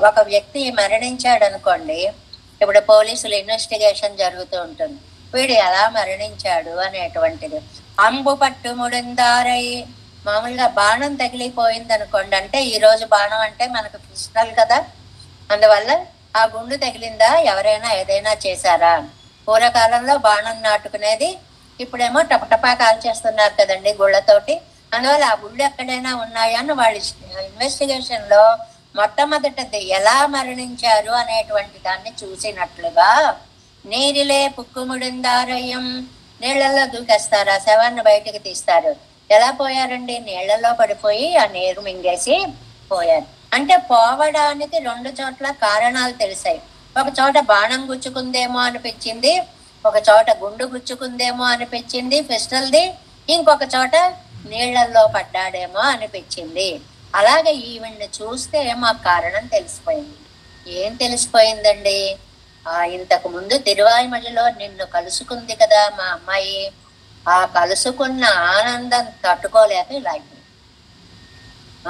Speaker 1: ఒక వ్యక్తి మరణించాడు అనుకోండి, ఇప్పుడు పోలీసులు ఇన్వెస్టిగేషన్ జరుగుతూ ఉంటుంది, వీడు ఎలా మరణించాడు అనేటువంటిది. అంబు పట్టు ముడుందారై, మామూలుగా బాణం తగిలిపోయింది అనుకోండి, అంటే ఈ రోజు బాణం అంటే మనకు పిస్టల్ కదా, అందువల్ల ఆ గుండు తగిలిందా, ఎవరైనా ఏదైనా చేశారా. పూర్వకాలంలో బాణం నాటుకునేది, ఇప్పుడేమో టపటపా కాల్చేస్తున్నారు కదండి గుళ్ళతోటి, అందువల్ల ఆ గుళ్ళు ఎక్కడైనా ఉన్నాయా అని వాళ్ళ ఇన్వెస్టిగేషన్ లో మొట్టమొదటిది ఎలా మరణించారు అనేటువంటి దాన్ని చూసినట్లుగా నీరిలే పుక్కుముడిందారయ్యం, నీళ్లలో దూకేస్తారు, ఆ శవాన్ని బయటకు తీస్తారు. ఎలా పోయారండి? నీళ్లలో పడిపోయి ఆ నీరు మింగేసి పోయారు. అంటే పోవడానికి 2 చోట్ల కారణాలు తెలిసాయి. ఒక చోట బాణం గుచ్చుకుందేమో అనిపించింది, ఒక చోట గుండు గుచ్చుకుందేమో అనిపించింది పిస్టల్ది, ఇంకొక చోట నీళ్లలో పడ్డాడేమో అనిపించింది. అలాగే ఈవిడ్ని చూస్తే మాకు కారణం తెలిసిపోయింది. ఏం తెలిసిపోయిందండి? ఇంతకు ముందు తిరువాయిమడిలో నిన్ను కలుసుకుంది కదా మా అమ్మాయి, ఆ కలుసుకున్న ఆనందం తట్టుకోలేక ఇలా అయిపోయింది.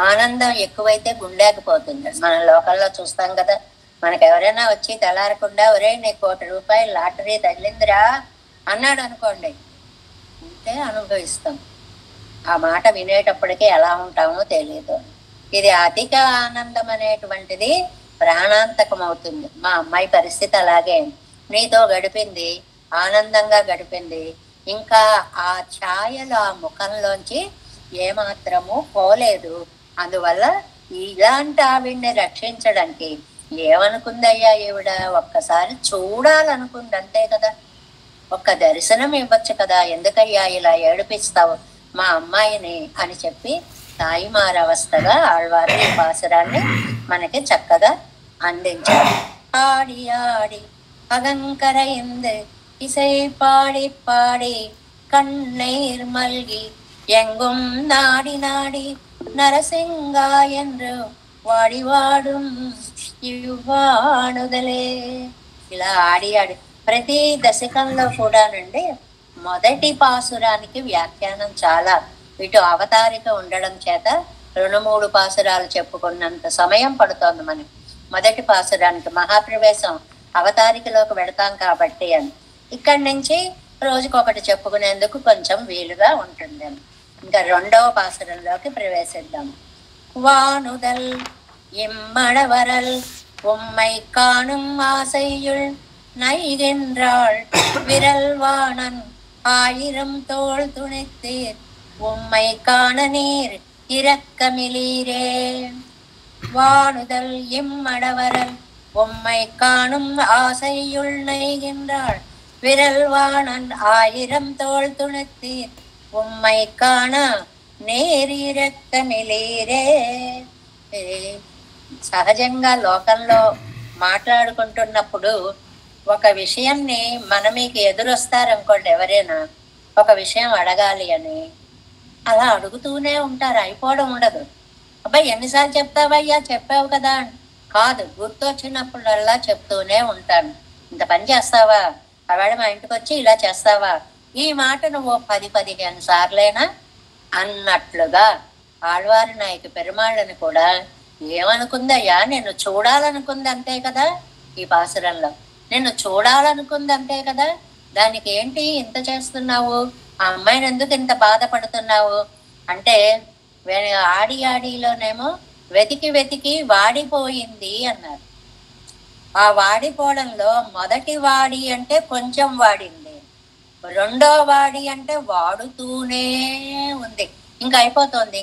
Speaker 1: ఆనందం ఎక్కువైతే గుండెకపోతుంది. మన లోకల్లో చూస్తాం కదా, మనకు ఎవరైనా వచ్చి తెల్లారకుండా ఒరే నీ ₹1,00,00,000 లాటరీ తగిలిందిరా అన్నాడు అనుకోండి, అంతే అనుభవిస్తాం. ఆ మాట వినేటప్పటికీ ఎలా ఉంటామో తెలియదు. ఇది అధిక ఆనందం అనేటువంటిది ప్రాణాంతకం అవుతుంది. మా అమ్మాయి పరిస్థితి అలాగే. నీతో గడిపింది, ఆనందంగా గడిపింది, ఇంకా ఆ ఛాయలు ఆ ముఖంలోంచి ఏమాత్రము పోలేదు. అందువల్ల ఇలాంటి ఆవిడ్ని రక్షించడానికి ఏమనుకుందయ్యా ఈవిడ? ఒక్కసారి చూడాలనుకుంది అంతే కదా, ఒక్క దర్శనం ఇవ్వచ్చు కదా, ఎందుకయ్యా ఇలా ఏడిపిస్తావు మా అమ్మాయిని అని చెప్పి తాయిమారవస్థగా ఆళ్వారు ఈ పాసురాన్ని మనకి చక్కగా అందించారు. ఆడి ఆడి அகங்கரைந்து இசை பாடி பாடி கண்ணீர் மல்கி எங்கும் நாடி நாடி நரசிங்கா என்று వాడి వాడుం ఇవ్వాడుదలే. ఇలా ఆడి ఆడి ప్రతి దశకంలో కూడానండి మొదటి పాసురానికి వ్యాఖ్యానం చాలా, ఇటు అవతారిక ఉండడం చేత 2-3 పాసురాలు చెప్పుకున్నంత సమయం పడుతోంది మనకి. మొదటి పాసురానికి మహాప్రవేశం అవతారికలోకి వెళతాం కాబట్టి అని ఇక్కడి నుంచి రోజుకొకటి చెప్పుకునేందుకు కొంచెం వీలుగా ఉంటుంది. ఇంకా 2వ పాసురంలోకి ప్రవేశిద్దాం. வானுதல் இம்மடவரல் உம்மை காணும் ஆசையுள் நைகின்றாள் விரல் வாணன் 1000 தோள் துணித்தீர் உம்மை காண நீர் இரக்கமிலீரே. வானுதல் இம்மடவரல் உம்மை காணும் ஆசையுள் நைகின்றாள் விரல் வாணன் 1000 தோள் துணித்தீர் உம்மை காண నేరిరక్కమిలీరే. సహజంగా లోకంలో మాట్లాడుకుంటున్నప్పుడు ఒక విషయాన్ని మీకు ఎదురొస్తారనుకోండి, ఎవరైనా ఒక విషయం అడగాలి అని అలా అడుగుతూనే ఉంటారు, అయిపోవడం ఉండదు. అబ్బాయి ఎన్నిసార్లు చెప్తావయ్యా, చెప్పావు కదా కాదు, గుర్తొచ్చినప్పుడల్లా చెప్తూనే ఉంటాను. ఇంత పని చేస్తావా, ఆవిడ మా ఇంటికి వచ్చి ఇలా చేస్తావా, ఈ మాట నువ్వు 10-15 సార్లైనా అన్నట్లుగా ఆళ్వారి నాయక పెరుమాళ్ళని కూడా ఏమనుకుందయ్యా, నిన్ను చూడాలనుకుంది అంతే కదా, ఈ పాసురంలో నిన్ను చూడాలనుకుంది అంతే కదా, దానికి ఏంటి ఇంత చేస్తున్నావు, ఆ అమ్మాయిని ఎందుకు ఇంత బాధపడుతున్నావు అంటే, ఆడి ఆడిలోనేమో వెతికి వెతికి వాడిపోయింది అన్నారు. ఆ వాడిపోవడంలో మొదటి వాడి అంటే కొంచెం వాడింది, 2వ వాడి అంటే వాడుతూనే ఉంది, ఇంకైపోతోంది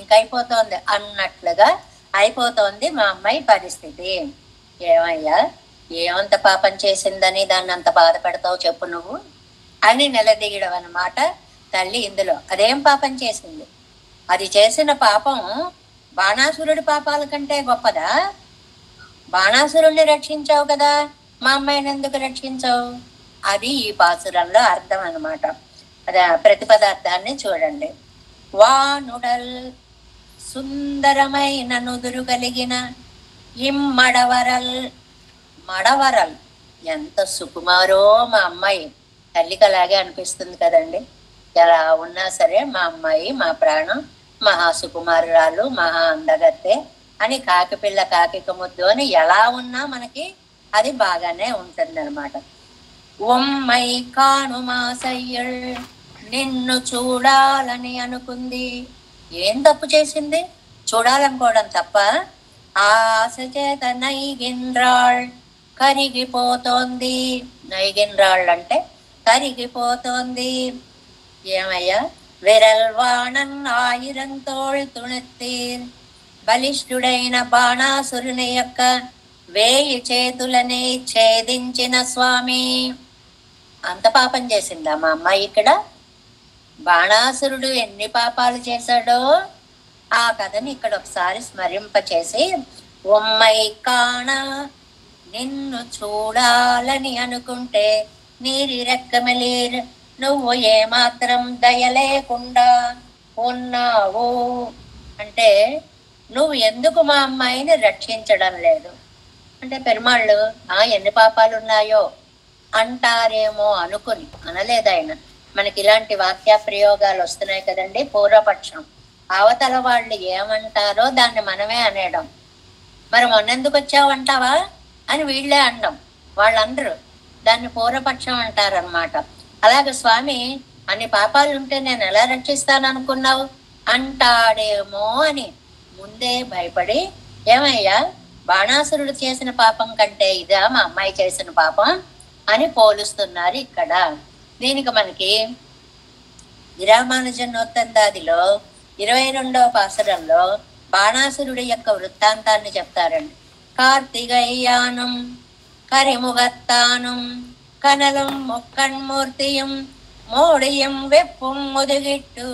Speaker 1: అన్నట్లుగా అయిపోతోంది మా అమ్మాయి పరిస్థితి. ఏమయ్యా, ఏమంత పాపం చేసిందని దాన్ని అంత బాధపడతావు చెప్పు నువ్వు అని నిలదీయడం అన్నమాట తల్లి. ఇందులో అదేం పాపం చేసింది, అది చేసిన పాపం బాణాసురుడి పాపాల కంటే గొప్పదా? బాణాసురుణ్ణి రక్షించావు కదా, మా అమ్మాయిని ఎందుకు రక్షించావు? అది ఈ పాసురంలో అర్థం అన్నమాట. అదే ప్రతిపదార్థాన్ని చూడండి. వానుడల్ సుందరమైన నుదురు కలిగిన ఇమ్మడవరల్, మడవరల్ ఎంత సుకుమారో మా అమ్మాయి, తల్లికి అలాగే అనిపిస్తుంది కదండి. ఎలా ఉన్నా సరే మా అమ్మాయి మా ప్రాణం, మహా సుకుమారురాలు, మహా అందగత్తే అని కాకిపిల్ల కాకిక ముద్దు అని ఎలా ఉన్నా మనకి అది బాగానే ఉంటుంది అనమాట. ఉమ్మై కానుమాసయ్యల్, నిన్ను చూడాలని అనుకుంది. ఏం తప్పు చేసింది? చూడాలనుకోవడం తప్ప. ఆశ చేత నైగిన్రాళ్, కరిగిపోతోంది. నైగిన్రాళ్ళు అంటే కరిగిపోతోంది. ఏమయ్యా, విరల్ వాణన్ ఆయిరంతోళ్ తుణెత్తీర్ బలిష్ఠుడైన బాణాసురుని యొక్క 1000 చేతులని ఛేదించిన స్వామి. అంత పాపం చేసిందా మా అమ్మాయి? ఇక్కడ బాణాసురుడు ఎన్ని పాపాలు చేశాడో ఆ కథని ఇక్కడ ఒకసారి స్మరింపచేసి, ఉమ్మై కాణ నిన్ను చూడాలని అనుకుంటే నీరి రెక్కమెలీర్, నువ్వు ఏమాత్రం దయలేకుండా ఉన్నావు అంటే నువ్వు ఎందుకు మా అమ్మాయిని రక్షించడం లేదు అంటే, పెరుమాళ్ళు ఎన్ని పాపాలు ఉన్నాయో అంటారేమో అనుకుని అనలేదు ఆయన. మనకి ఇలాంటి వాక్య ప్రయోగాలు వస్తున్నాయి కదండి. పూర్వపక్షం అవతల వాళ్ళు ఏమంటారో దాన్ని మనమే అనేయడం. మరి మొన్నెందుకు వచ్చావంటావా అని వీళ్ళే అనడం. వాళ్ళందరూ దాన్ని పూర్వపక్షం అంటారనమాట. అలాగే స్వామి అన్ని పాపాలు ఉంటే నేను ఎలా రక్షిస్తాను అనుకున్నావు అంటాడేమో అని ముందే భయపడి, ఏమయ్యా బాణాసురుడు చేసిన పాపం కంటే ఇదా మా అమ్మాయి చేసిన పాపం అని పోలుస్తున్నారు ఇక్కడ. దీనికి మనకి విరామానుజనోత్తందాదిలో 22వ పాసురంలో బాణాసురుడి యొక్క వృత్తాంతాన్ని చెప్తారండి. కార్తిగయ్యానం కరిముగత్తానం కనలం మొక్కన్మూర్తియం మోడియం వెప్పుం ముదుగిట్టు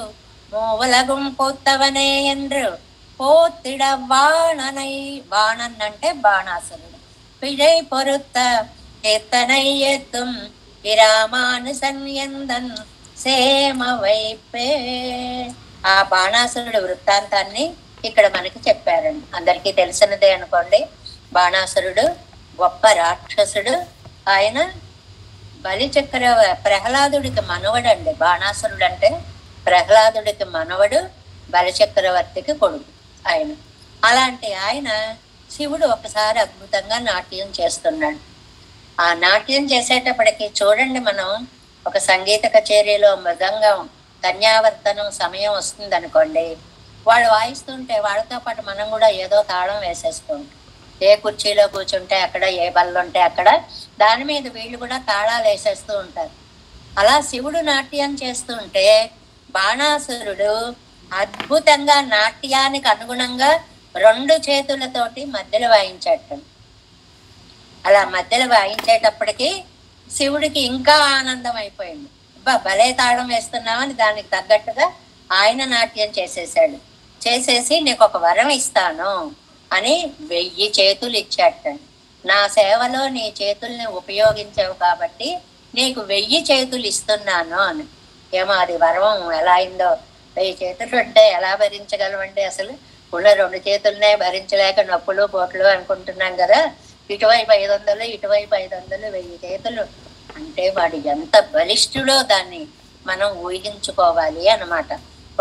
Speaker 1: మూవలగుం పొత్తవనే என்று పోతిడ వాణనై, వాణన్ అంటే బాణాసురుడు, పిழை பொருத்த கீர்த்தனை ஏத்தும் విరామానుసన్ ఎందన్ సేమ వైపే. ఆ బాణాసురుడు వృత్తాంతాన్ని ఇక్కడ మనకి చెప్పారండి. అందరికీ తెలిసినదే అనుకోండి. బాణాసురుడు గొప్ప రాక్షసుడు. ఆయన బలిచక్ర ప్రహ్లాదుడికి మనవడండి. బాణాసురుడు అంటే ప్రహ్లాదుడికి మనవడు, బలిచక్రవర్తికి కొడుకు ఆయన. అలాంటి ఆయన శివుడు ఒకసారి అద్భుతంగా నాట్యం చేస్తున్నాడు. ఆ నాట్యం చేసేటప్పటికి చూడండి, మనం ఒక సంగీత కచేరీలో మృదంగం కన్యావర్తనం సమయం వస్తుంది అనుకోండి, వాళ్ళు వాయిస్తుంటే వాళ్ళతో పాటు మనం కూడా ఏదో తాళం వేసేస్తుంటాం. ఏ కుర్చీలో కూర్చుంటే అక్కడ, ఏ బల్ల ఉంటే అక్కడ దాని మీద వీళ్ళు కూడా తాళాలు వేసేస్తూ ఉంటారు. అలా శివుడు నాట్యం చేస్తుంటే బాణాసురుడు అద్భుతంగా నాట్యానికి అనుగుణంగా 2 చేతులతోటి మధ్యలో వాయించాడు. అలా మధ్యలో వాయించేటప్పటికి శివుడికి ఇంకా ఆనందం అయిపోయింది. భలే తాళం వేస్తున్నామని దానికి తగ్గట్టుగా ఆయన నాట్యం చేసేసాడు. చేసేసి నీకు ఒక వరం ఇస్తాను అని 1000 చేతులు ఇచ్చాట. నా సేవలో నీ చేతుల్ని ఉపయోగించావు కాబట్టి నీకు 1000 చేతులు ఇస్తున్నాను అని. ఏమో అది వరం ఎలా అయిందో. 1000 చేతులు ఉంటే ఎలా భరించగలమండి? అసలు ఉన్న 2 చేతులనే భరించలేక నొప్పులు పోట్లు అనుకుంటున్నాం కదా. ఇటువైపు 500, ఇటువైపు 500, 1000 చేతులు అంటే వాడు ఎంత బలిష్ఠుడో దాన్ని మనం ఊహించుకోవాలి అన్నమాట.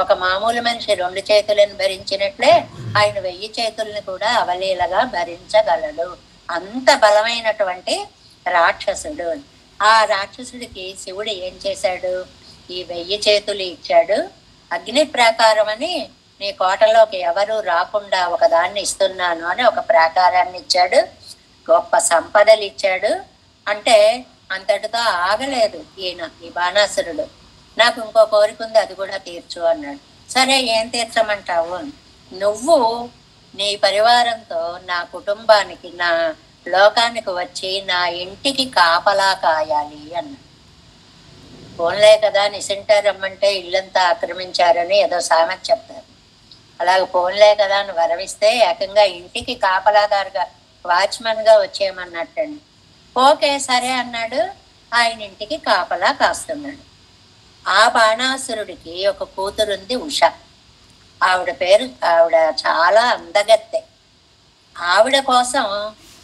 Speaker 1: ఒక మామూలు మనిషి 2 చేతులను భరించినట్లే ఆయన 1000 చేతుల్ని కూడా అవలీలగా భరించగలడు. అంత బలమైనటువంటి రాక్షసుడు. ఆ రాక్షసుడికి శివుడు ఏం చేశాడు? ఈ 1000 చేతులు ఇచ్చాడు. అగ్ని ప్రాకారం అని నీ కోటలోకి ఎవరు రాకుండా ఒకదాన్ని ఇస్తున్నాను అని ఒక ప్రాకారాన్ని ఇచ్చాడు. గొప్ప సంపదలు ఇచ్చాడు. అంటే అంతటితో ఆగలేదు ఈయన, ఈ బాణాసురుడు. నాకు ఇంకో కోరిక ఉంది, అది కూడా తీర్చు అన్నాడు. సరే, ఏం తీర్చమంటావు? నువ్వు నీ పరివారంతో నా కుటుంబానికి, నా లోకానికి వచ్చి నా ఇంటికి కాపలా కాయాలి అన్నాడు. ఫోన్లే కదా, నిసింటారు రమ్మంటే ఇల్లంతా ఆక్రమించారని ఏదో సామెత చెప్తారు. అలాగే ఫోన్లే కదా అని వరమిస్తే ఏకంగా ఇంటికి కాపలాదారుగా, వాచ్మెన్ గా వచ్చేయమన్నట్టండి. ఓకే సరే అన్నాడు. ఆయన ఇంటికి కాపలా కాస్తున్నాడు. ఆ బాణాసురుడికి ఒక కూతురుంది, ఉష. ఆవిడ చాలా అందగత్తె. ఆవిడ కోసం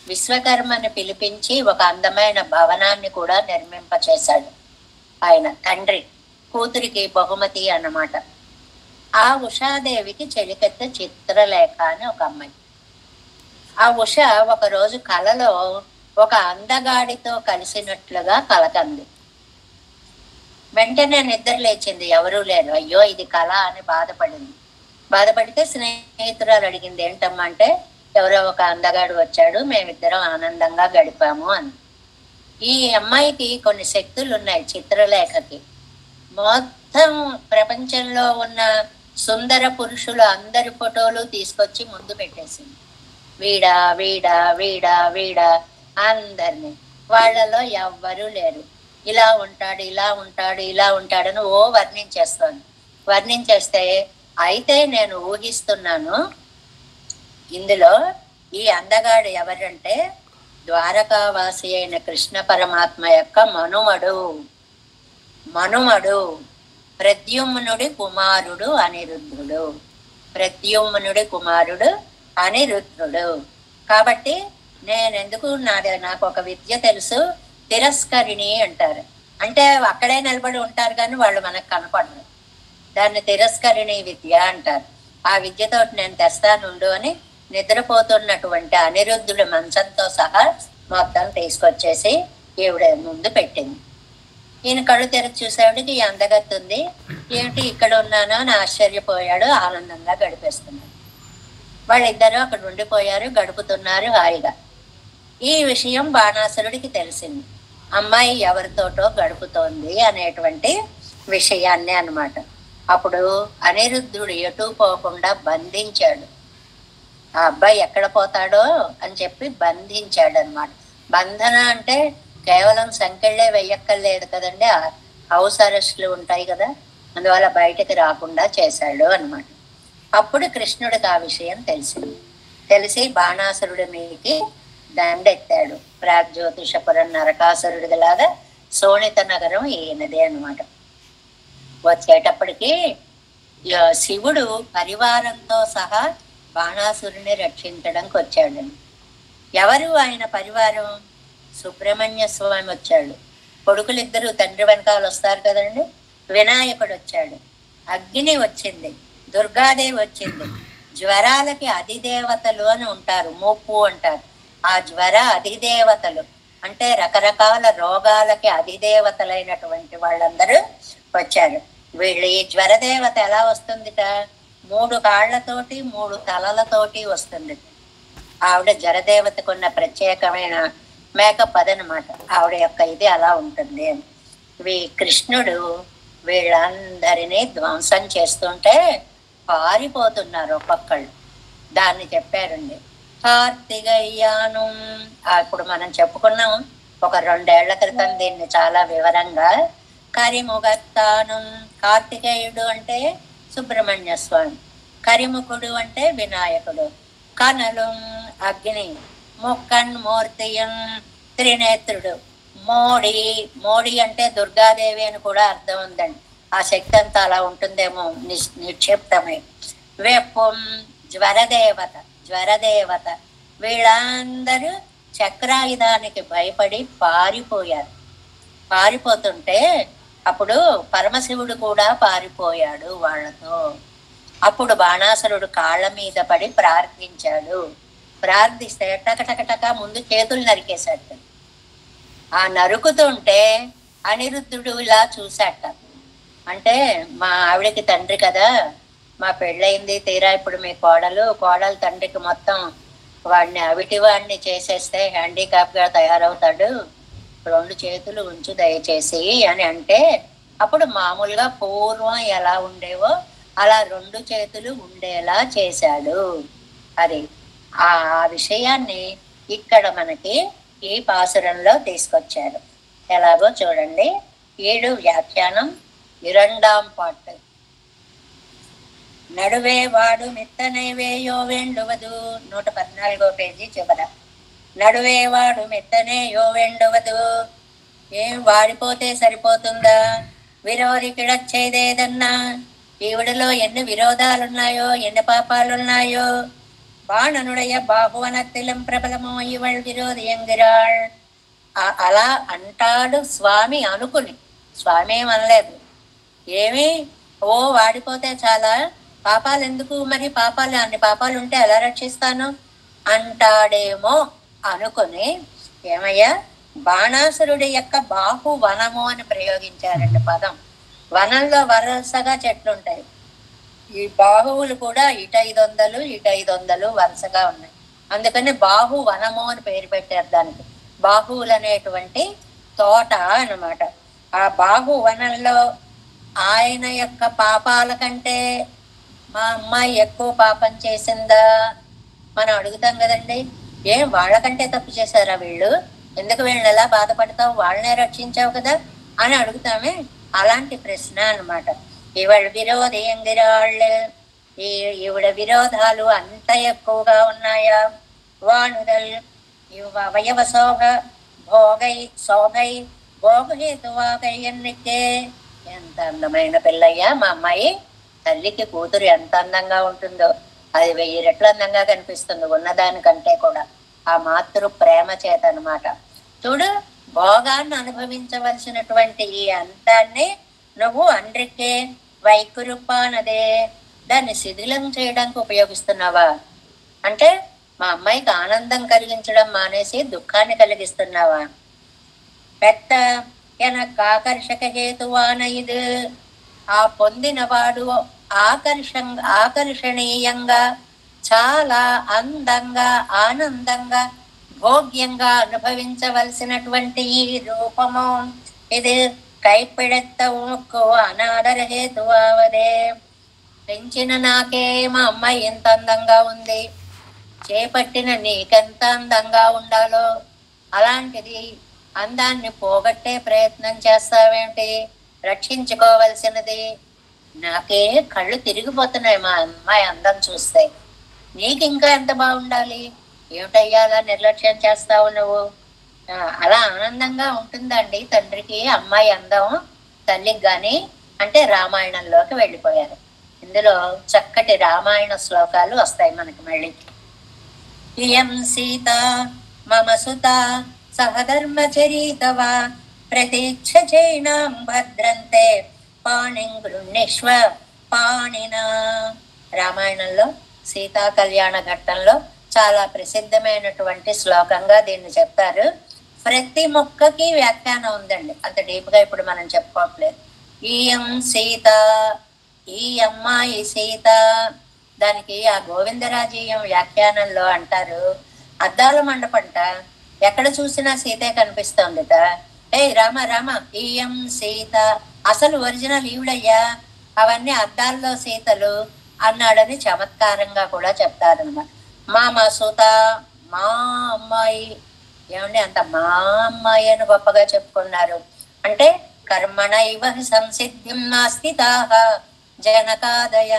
Speaker 1: విశ్వకర్మని పిలిపించి ఒక అందమైన భవనాన్ని కూడా నిర్మింపచేశాడు ఆయన తండ్రి. కూతురికి బహుమతి అన్నమాట. ఆ ఉషాదేవికి చెలికత్తె చిత్రలేఖ అని ఒక అమ్మాయి. ఆ ఉష ఒకరోజు కలలో ఒక అందగాడితో కలిసినట్లుగా కలకంది. వెంటనే నిద్ర లేచింది, ఎవరూ లేరు. అయ్యో ఇది కళ అని బాధపడింది. బాధపడితే స్నేహితురాలు అడిగింది, ఏంటమ్మా అంటే, ఎవరో ఒక అందగాడు వచ్చాడు, మేమిద్దరం ఆనందంగా గడిపాము అని. ఈ అమ్మాయికి కొన్ని శక్తులు ఉన్నాయి చిత్రలేఖకి. మొత్తం మొత్తం ప్రపంచంలో ఉన్న సుందర పురుషులు అందరి ఫోటోలు తీసుకొచ్చి ముందు పెట్టేసింది. వీడా వీడా వీడా వీడా అందరినీ. వాళ్ళలో ఎవ్వరూ లేరు. ఇలా ఉంటాడు, ఇలా ఉంటాడు, ఇలా ఉంటాడని వర్ణించేస్తాను. వర్ణించేస్తే అయితే నేను ఊహిస్తున్నాను ఇందులో ఈ అందగాడు ఎవరంటే ద్వారకావాసి అయిన కృష్ణ పరమాత్మ యొక్క మనుమడు ప్రద్యుమ్నుడి కుమారుడు అనిరుద్ధుడు. ప్రద్యుమ్నుడి కుమారుడు అనిరుద్ధుడు. కాబట్టి నేనెందుకు నాకు ఒక విద్య తెలుసు, తిరస్కరిణి అంటారు. అంటే అక్కడే నిలబడి ఉంటారు కానీ వాళ్ళు మనకు కనపడరు. దాన్ని తిరస్కరిణి విద్య అంటారు. ఆ విద్యతో నేను తెస్తానుండు అని నిద్రపోతున్నటువంటి అనిరుద్ధుడి మంచంతో సహా మొత్తం తీసుకొచ్చేసి ఈవిడ ముందు పెట్టింది. ఈయన కళ్ళు తెరచి చూసేవాడికి ఈ అందగత్తుంది ఏమిటి ఇక్కడ ఉన్నానో అని ఆశ్చర్యపోయాడు. ఆనందంగా గడిపేస్తున్నాడు. వాళ్ళిద్దరూ అక్కడ ఉండిపోయారు, గడుపుతున్నారు హాయిగా. ఈ విషయం బాణాసురుడికి తెలిసింది. అమ్మాయి ఎవరితోటో గడుపుతోంది అనేటువంటి విషయాన్ని అన్నమాట. అప్పుడు అనిరుద్ధుడు ఎటు పోకుండా బంధించాడు. ఆ అబ్బాయి ఎక్కడ పోతాడో అని చెప్పి బంధించాడు అనమాట. బంధన అంటే కేవలం సంకెళ్ళే వెయ్యక్కర్లేదు కదండి, హౌస్ అరెస్ట్లు ఉంటాయి కదా, అందువల్ల బయటకు రాకుండా చేశాడు అనమాట. అప్పుడు కృష్ణుడికి ఆ విషయం తెలిసి బాణాసురుడి మీదకి దండెత్తాడు. ప్రాగ్జ్యోతిషపురం నరకాసురుడిది లాగా శోణిత నగరం ఈయనదే అనమాట. వచ్చేటప్పటికి శివుడు పరివారంతో సహా బాణాసురుని రక్షించడానికి వచ్చాడు. ఎవరు ఆయన పరివారం? సుబ్రహ్మణ్య స్వామి వచ్చాడు. కొడుకులిద్దరు తండ్రి వెనకాల వస్తారు కదండి. వినాయకుడు వచ్చాడు, అగ్ని వచ్చింది, దుర్గాదేవి వచ్చింది. జ్వరాలకి అధిదేవతలు అని ఉంటారు, మోపు అంటారు. ఆ జ్వర అధిదేవతలు అంటే రకరకాల రోగాలకి అధిదేవతలైనటువంటి వాళ్ళందరూ వచ్చారు. వీళ్ళు ఈ జ్వరదేవత ఎలా వస్తుందిట? 3 కాళ్లతోటి 3 తలలతోటి వస్తుంది. ఆవిడ జరదేవతకున్న ప్రత్యేకమైన మేకప్ అదనమాట. ఆవిడ యొక్క ఇది అలా ఉంటుంది అని. కృష్ణుడు వీళ్ళందరినీ ధ్వంసం చేస్తుంటే పారిపోతున్నారు ఒక్కొక్కళ్ళు. దాన్ని చెప్పారండి కార్తికేయాను. అప్పుడు మనం చెప్పుకున్నాం ఒక 2 ఏళ్ల క్రితం దీన్ని చాలా వివరంగా. కరిముగత్తాను, కార్తికేయుడు అంటే సుబ్రహ్మణ్య స్వామి, కరిముఖుడు అంటే వినాయకుడు, కనలు అగ్ని, ముక్కన్ మూర్తియం త్రినేత్రుడు, మోడి అంటే దుర్గాదేవి అని కూడా అర్థం ఉందండి. ఆ శక్తి అంతా అలా ఉంటుందేమో నిక్షిప్తమై. వెప్పం జ్వరదేవత వీళ్ళందరూ చక్రాయుధానికి భయపడి పారిపోతుంటే అప్పుడు పరమశివుడు కూడా పారిపోయాడు వాళ్ళతో. అప్పుడు బాణాసురుడు కాళ్ళ మీద పడి ప్రార్థించాడు. ప్రార్థిస్తే టకటకటక ముందు చేతులు నరికేశాడు. ఆ నరుకుతుంటే అనిరుద్ధుడు ఇలా చూశాట. అంటే మా ఆవిడకి తండ్రి కదా, మా పెళ్ళయింది, తీరా ఇప్పుడు మీ కోడలు తండ్రికి మొత్తం వాడిని అవిటివాడిని చేసేస్తే హ్యాండిక్యాప్ గా తయారవుతాడు, 2 చేతులు ఉంచు దయచేసి అని అంటే, అప్పుడు మామూలుగా పూర్వం ఎలా ఉండేవో అలా 2 చేతులు ఉండేలా చేశాడు. అది ఆ విషయాన్ని ఇక్కడ మనకి ఈ పాసురంలో తీసుకొచ్చారు. ఎలాగో చూడండి. 7 వ్యాఖ్యానం 2వ పార్ట్. నడువే వాడు మెత్తనేవేయో వెండువదు, 114వ పేజీ చివర. నడువే వాడు మెత్తనేయో వెండువదు. ఏం వాడిపోతే సరిపోతుందా? విరోధి కిడచ్చేదేదన్నా. ఈవిడలో ఎన్ని విరోధాలున్నాయో, ఎన్ని పాపాలున్నాయో. బాణనుడయ బాహువనత్తిలం ప్రబలమో ఇవళ్ విరోధి ఎంగిరాళ్. అలా అంటాడు స్వామి అనుకుని. స్వామి ఏమనలేదు. ఏమి వాడిపోతే చాలా, పాపాలు ఎందుకు మరి? అన్ని పాపాలు ఉంటే ఎలా రక్షిస్తాను అంటాడేమో అనుకుని, ఏమయ్యా బాణాసురుడి యొక్క బాహు వనము అని ప్రయోగించారండి పదం. వనంలో వరుసగా చెట్లుంటాయి. ఈ బాహువులు కూడా ఇటు 500 ఇటు 500 వరుసగా ఉన్నాయి. అందుకని బాహు వనము అని పేరు పెట్టారు దానికి. బాహువులు అనేటువంటి తోట అన్నమాట. ఆ బాహు వనంలో ఆయన యొక్క పాపాల కంటే మా అమ్మాయి ఎక్కువ పాపం చేసిందా మనం అడుగుతాం కదండి. వాళ్ళకంటే తప్పు చేశారా వీళ్ళు, ఎందుకు వీళ్ళని ఎలా బాధపడతావు, వాళ్ళనే రక్షించావు కదా అని అడుగుతామే. అలాంటి ప్రశ్న అనమాట. ఇవాళ విరోధి ఎంగిరాళ్ళు, ఈవిడ విరోధాలు అంత ఎక్కువగా ఉన్నాయా? వాణుదల్ అవయవ శోభ భోగై శోభై భోగహేతువాగై ఎన్నికే. ఎంత అందమైన పిల్లయ్యా మా అమ్మాయి. తల్లికి కూతురు ఎంత అందంగా ఉంటుందో అది 1000 రెట్లు అందంగా కనిపిస్తుంది ఉన్నదానికంటే కూడా. ఆ మాతృ ప్రేమ చేత అనమాట. చూడు, భోగాన్ని అనుభవించవలసినటువంటి ఈ అంతాన్ని నువ్వు అండ్రికే వైకురుపానదే దాన్ని శిథిలం చేయడానికి ఉపయోగిస్తున్నావా? అంటే మా అమ్మాయికి ఆనందం కలిగించడం మానేసి దుఃఖాన్ని కలిగిస్తున్నావా? పెద్ద ఆకర్షక హేతువాన ఇది. ఆ పొందినవాడు ఆకర్షణీయంగా చాలా అందంగా ఆనందంగా భోగ్యంగా అనుభవించవలసినటువంటి ఈ రూపము ఇది కైపిడెత్తవుకు అనాదర హేతువావదే. పెంచిన నాకే మా అమ్మాయి ఎంత అందంగా ఉంది, చేపట్టిన నీకెంత అందంగా ఉండాలో అలాంటిది అందాన్ని పోగొట్టే ప్రయత్నం చేస్తావేంటి? రక్షించుకోవలసినది. నాకే కళ్ళు తిరిగిపోతున్నాయి మా అమ్మాయి అందం చూస్తే. నీకు ఇంకా ఎంత బాగుండాలి? ఏమిటయ్యా అలా నిర్లక్ష్యం చేస్తావు నువ్వు? అలా ఆనందంగా ఉంటుందండి తండ్రికి అమ్మాయి అందం, తల్లికి గాని అంటే రామాయణంలోకి వెళ్ళిపోయారు. ఇందులో చక్కటి రామాయణ శ్లోకాలు వస్తాయి మనకి మళ్ళీ. ఇయం సీత మమ సుత సహధర్మచరీతవా ప్రతీక్ష చైనాం భద్రంతే పాణిం గృహ్ణీష్వ పాణినా. రామాయణంలో సీతా కళ్యాణ ఘట్టంలో చాలా ప్రసిద్ధమైనటువంటి శ్లోకంగా దీన్ని చెప్తారు. ప్రతి మొక్కకి వ్యాఖ్యానం ఉందండి, అంత డీప్గా ఇప్పుడు మనం చెప్పుకోవట్లేదు. ఈయం సీత, ఈ అమ్మాయి సీత. దానికి ఆ గోవిందరాజీయం వ్యాఖ్యానంలో అంటారు, అద్దాల మండపంట ఎక్కడ చూసినా సీతే కనిపిస్తోందిట. రామ రామ ఈయం సీత, అసలు ఒరిజినల్ ఈవిడయ్యా, అవన్నీ అద్దాల్లో సీతలు అన్నాడని చమత్కారంగా కూడా చెప్తారన్నమాట. మా సుత, మా అమ్మాయి. ఏమండి అంత మా అమ్మాయి అని గొప్పగా చెప్పుకున్నారు అంటే కర్మణ ఇవ సంసిద్ధిం నాస్తితాః జనకాదయ.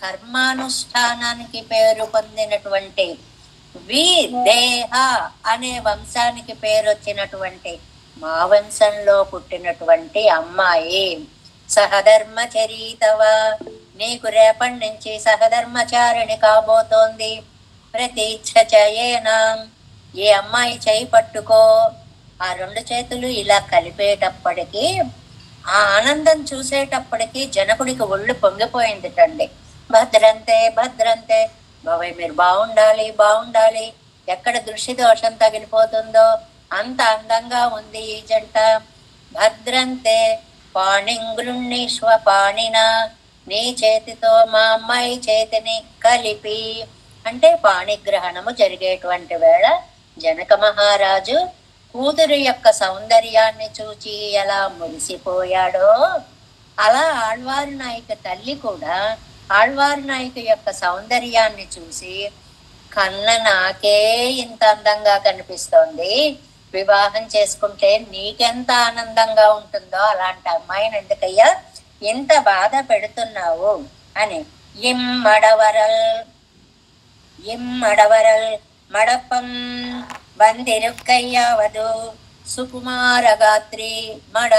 Speaker 1: కర్మానుష్ఠానానికి పేరు పొందినటువంటి దేహ అనే వంశానికి పేరు వచ్చినటువంటి మా వంశంలో పుట్టినటువంటి అమ్మాయి. సహధర్మచరీతవ, నీకు రేపటి నుంచి సహధర్మచారిణి కాబోతోంది. ప్రతీచ్ఛయేనా, ఈ అమ్మాయి చేయి పట్టుకో. ఆ 2 చేతులు ఇలా కలిపేటప్పటికి ఆ ఆనందం చూసేటప్పటికి జనకుడికి ఒళ్ళు పొంగిపోయిందిటండి. భద్రంతే భద్రంతే, బాబాయ్ మీరు బాగుండాలి బాగుండాలి, ఎక్కడ దృష్టి దోషం తగిలిపోతుందో అంత అందంగా ఉంది ఈ జంట. భద్రంతే పాణింగృణీష్వ పాణినా, నీ చేతితో మా అమ్మాయి చేతిని కలిపి. అంటే పాణిగ్రహణము జరిగేటువంటి వేళ జనక మహారాజు కూతురు యొక్క సౌందర్యాన్ని చూచి ఎలా మురిసిపోయాడో అలా ఆళ్వారు నాయక తల్లి కూడా ఆళ్వారు నాయక యొక్క సౌందర్యాన్ని చూసి కన్న నాకే ఇంత అందంగా కనిపిస్తోంది, వివాహం చేసుకుంటే నీకెంత ఆనందంగా ఉంటుందో అలాంటి అమ్మాయిని ఎందుకయ్యా ఇంత బాధ పెడుతున్నావు అని. ఇమ్మడవరల్ మడపం వందిరుక్కయ్యావదు సుకుమారగాత్రి మడ.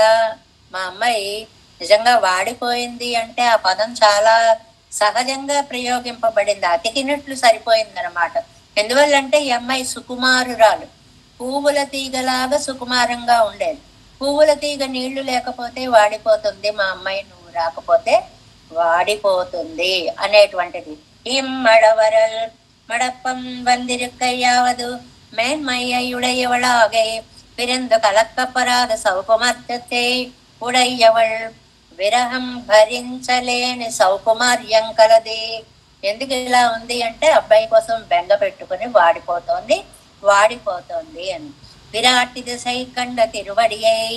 Speaker 1: మా అమ్మాయి నిజంగా వాడిపోయింది అంటే ఆ పదం చాలా సహజంగా ప్రయోగింపబడింది, అతికినట్లు సరిపోయిందనమాట. ఎందువల్లంటే ఈ అమ్మాయి సుకుమారురాలు, పువ్వుల తీగలాగా సుకుమారంగా ఉండేది. పువ్వుల తీగ నీళ్లు లేకపోతే వాడిపోతుంది, మా అమ్మాయి నువ్వు రాకపోతే వాడిపోతుంది అనేటువంటిది. ఇమ్మడవరల్ மடப்பம் வந்திருக்கையாவது மேன்மையுடையவளாகை பிறந்து கலக்கப்படாத சௌகுமார்த்தத்தை உடையவள் విరహం భరించలేని సౌకుమార్యం కలది. ఎందుకు ఇలా ఉంది అంటే అబ్బాయి కోసం బెంగ పెట్టుకుని వాడిపోతోంది అని. విరాటి దిశై కండ తిరువడియై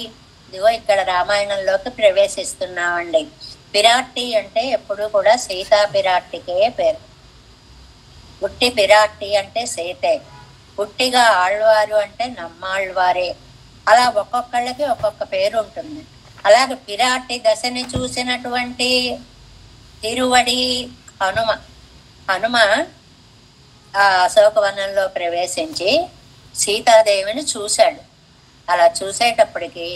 Speaker 1: ఇదిగో ఇక్కడ రామాయణంలోకి ప్రవేశిస్తున్నామండి. పిరాట్టి అంటే ఎప్పుడు కూడా సీతా పిరాట్టికే పేరు. పుట్టి పిరాట్టి అంటే సీతే, పుట్టిగా ఆళ్వారు అంటే నమ్మాళ్వారే. అలా ఒక్కొక్కళ్ళకి ఒక్కొక్క పేరు ఉంటుంది. అలాగే పిరాట్టి దశని చూసినటువంటి తిరువడి హనుమ. హనుమ ఆ అశోకవనంలో ప్రవేశించి సీతాదేవిని చూశాడు. అలా చూసేటప్పటికి